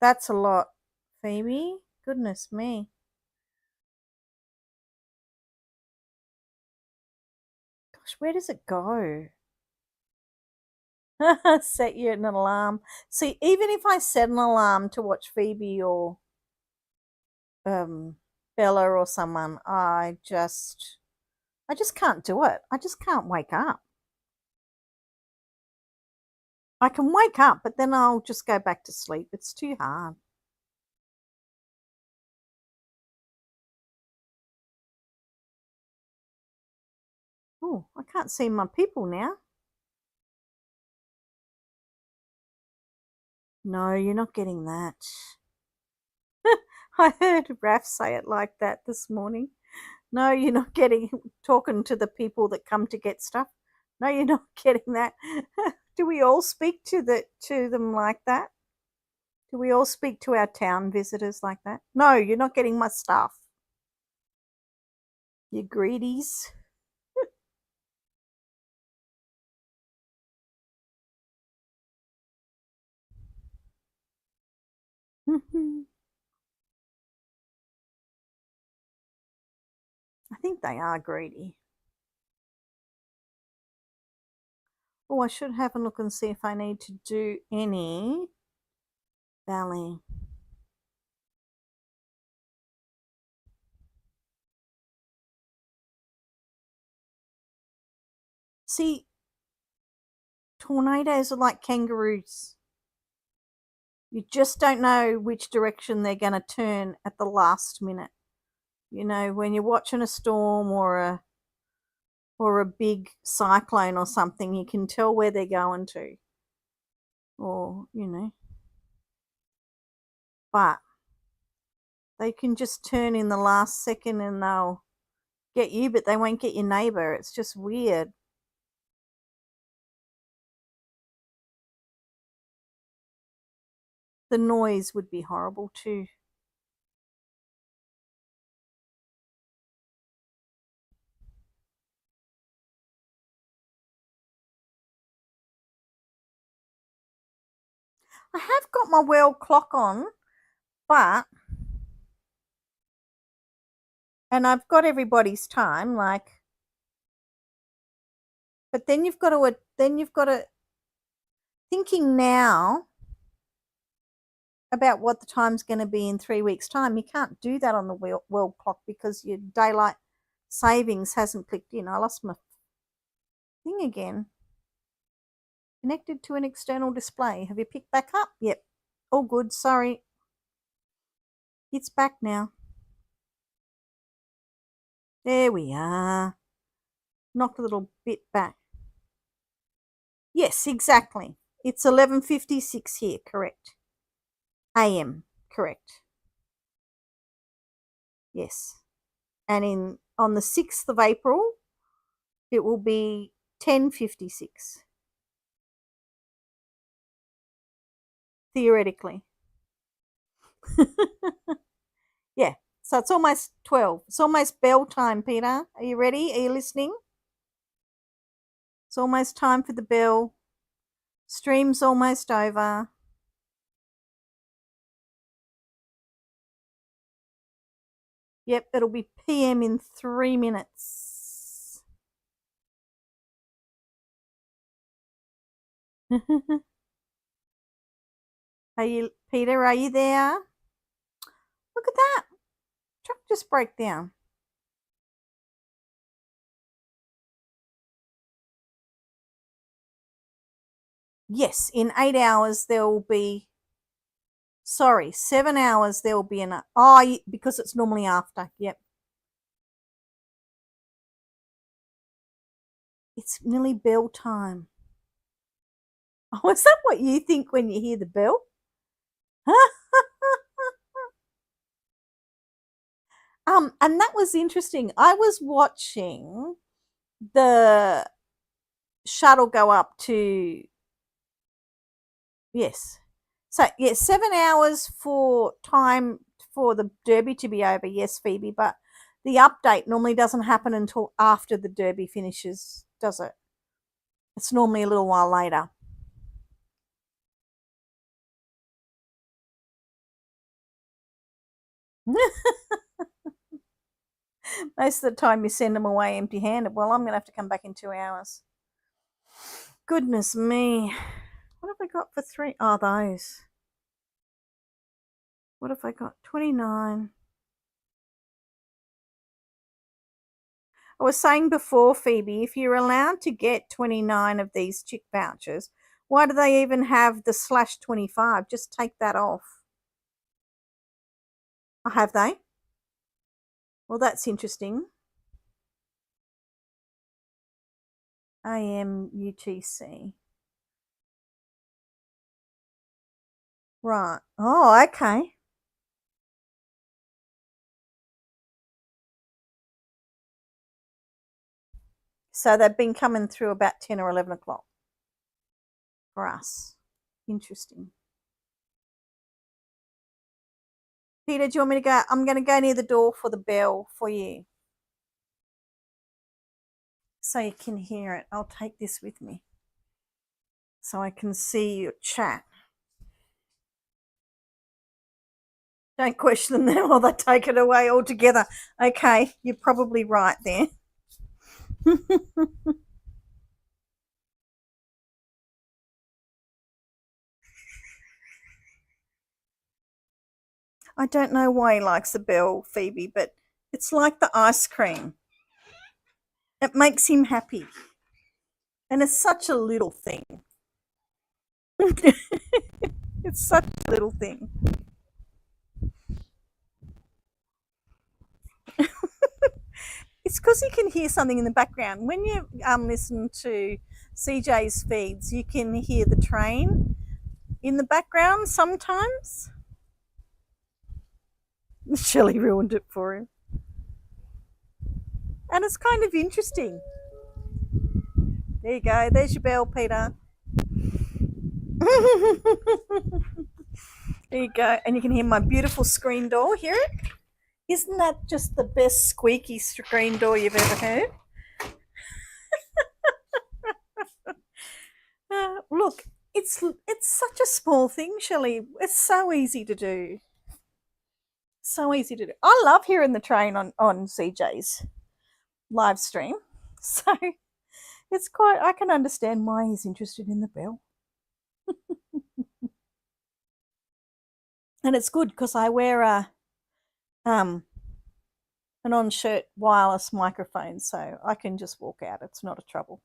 that's a lot, Phoebe. Goodness me. Gosh, where does it go? Set you an alarm. See, even if I set an alarm to watch Phoebe or Bella or someone, I just can't do it. I just can't wake up. I can wake up, but then I'll just go back to sleep. It's too hard. Oh, I can't see my people now. No, you're not getting that. I heard Raph say it like that this morning. No, you're not getting talking to the people that come to get stuff. No, you're not getting that. Do we all speak to them like that? Do we all speak to our town visitors like that? No, you're not getting my stuff. You greedies. I think they are greedy. Oh, I should have a look and see if I need to do any ballet. See, tornadoes are like kangaroos. You just don't know which direction they're going to turn at the last minute. You know, when you're watching a storm or a big cyclone or something, you can tell where they're going to. Or, but they can just turn in the last second and they'll get you, but they won't get your neighbor. It's just weird. The noise would be horrible too. I have got my world clock on, and I've got everybody's time, but then you've got to thinking now about what the time's going to be in 3 weeks' time. You can't do that on the world clock because your daylight savings hasn't clicked in. I lost my thing again. Connected to an external display. Have you picked back up? Yep. All good. Sorry. It's back now. There we are. Knocked a little bit back. Yes, exactly. It's 11:56 here, correct. AM, correct. Yes. And on the 6th of April, it will be 10:56. theoretically. Yeah, so it's almost 12. It's almost bell time, Peter. Are you ready? Are you listening? It's almost time for the bell. Stream's almost over. Yep, it'll be PM in 3 minutes. Peter, are you there? Look at that. Truck just broke down. Yes, in 8 hours there will be, 7 hours there will be because it's normally after. Yep. It's nearly bell time. Oh, is that what you think when you hear the bell? And that was interesting. I was watching the shuttle go up to, yes. So, yes, 7 hours for time for the Derby to be over. Yes, Phoebe, but the update normally doesn't happen until after the Derby finishes, does it? It's normally a little while later. Most of the time you send them away empty-handed. Well, I'm going to have to come back in 2 hours. Goodness me. What have I got for 3? Oh, those. What have I got? 29. I was saying before, Phoebe, if you're allowed to get 29 of these chick vouchers, why do they even have the /25? Just take that off. Oh, have they? Well, that's interesting. AMUTC. Right. Oh, okay. So they've been coming through about 10 or 11 o'clock for us. Interesting. Peter, do you want me to go? I'm going to go near the door for the bell for you so you can hear it. I'll take this with me so I can see your chat. Don't question them or they take it away altogether. Okay, you're probably right there. I don't know why he likes the bell, Phoebe, but it's like the ice cream. It makes him happy. And it's such a little thing. It's such a little thing. It's because you can hear something in the background. When you listen to CJ's feeds, you can hear the train in the background sometimes. Shelley ruined it for him. And it's kind of interesting. There you go. There's your bell, Peter. There you go. And you can hear my beautiful screen door. Hear it? Isn't that just the best squeaky screen door you've ever heard? Look, it's such a small thing, Shelley. It's so easy to do. So easy to do. I love hearing the train on CJ's live stream. So it's quite, I can understand why he's interested in the bell. And it's good because I wear an on-shirt wireless microphone, so I can just walk out. It's not a trouble.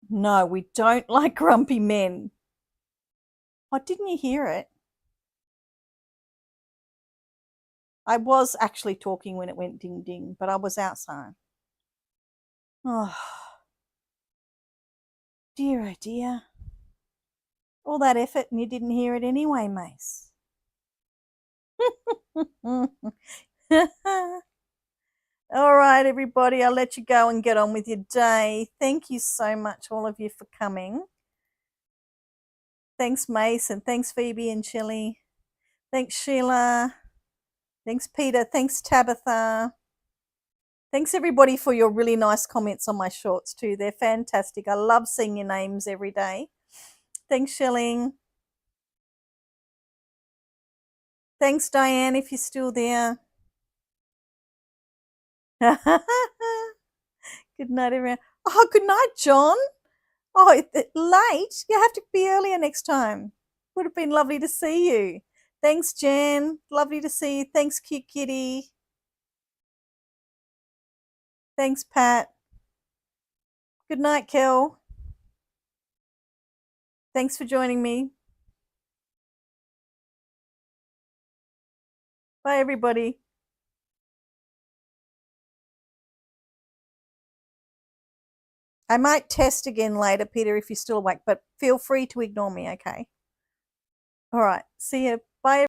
No, we don't like grumpy men. Oh, didn't you hear it? I was actually talking when it went ding ding, but I was outside. Oh, dear, oh dear. All that effort and you didn't hear it anyway, Mace. All right, everybody, I'll let you go and get on with your day. Thank you so much, all of you, for coming. Thanks, Mason. Thanks, Phoebe and Chili. Thanks, Sheila. Thanks, Peter. Thanks, Tabitha. Thanks, everybody, for your really nice comments on my shorts, too. They're fantastic. I love seeing your names every day. Thanks, Shilling. Thanks, Diane, if you're still there. Good night, everyone. Oh, good night, John. Oh, late? You have to be earlier next time. Would have been lovely to see you. Thanks, Jen. Lovely to see you. Thanks, cute kitty. Thanks, Pat. Good night, Kel. Thanks for joining me. Bye, everybody. I might test again later, Peter, if you're still awake, but feel free to ignore me, okay? All right. See you. Bye.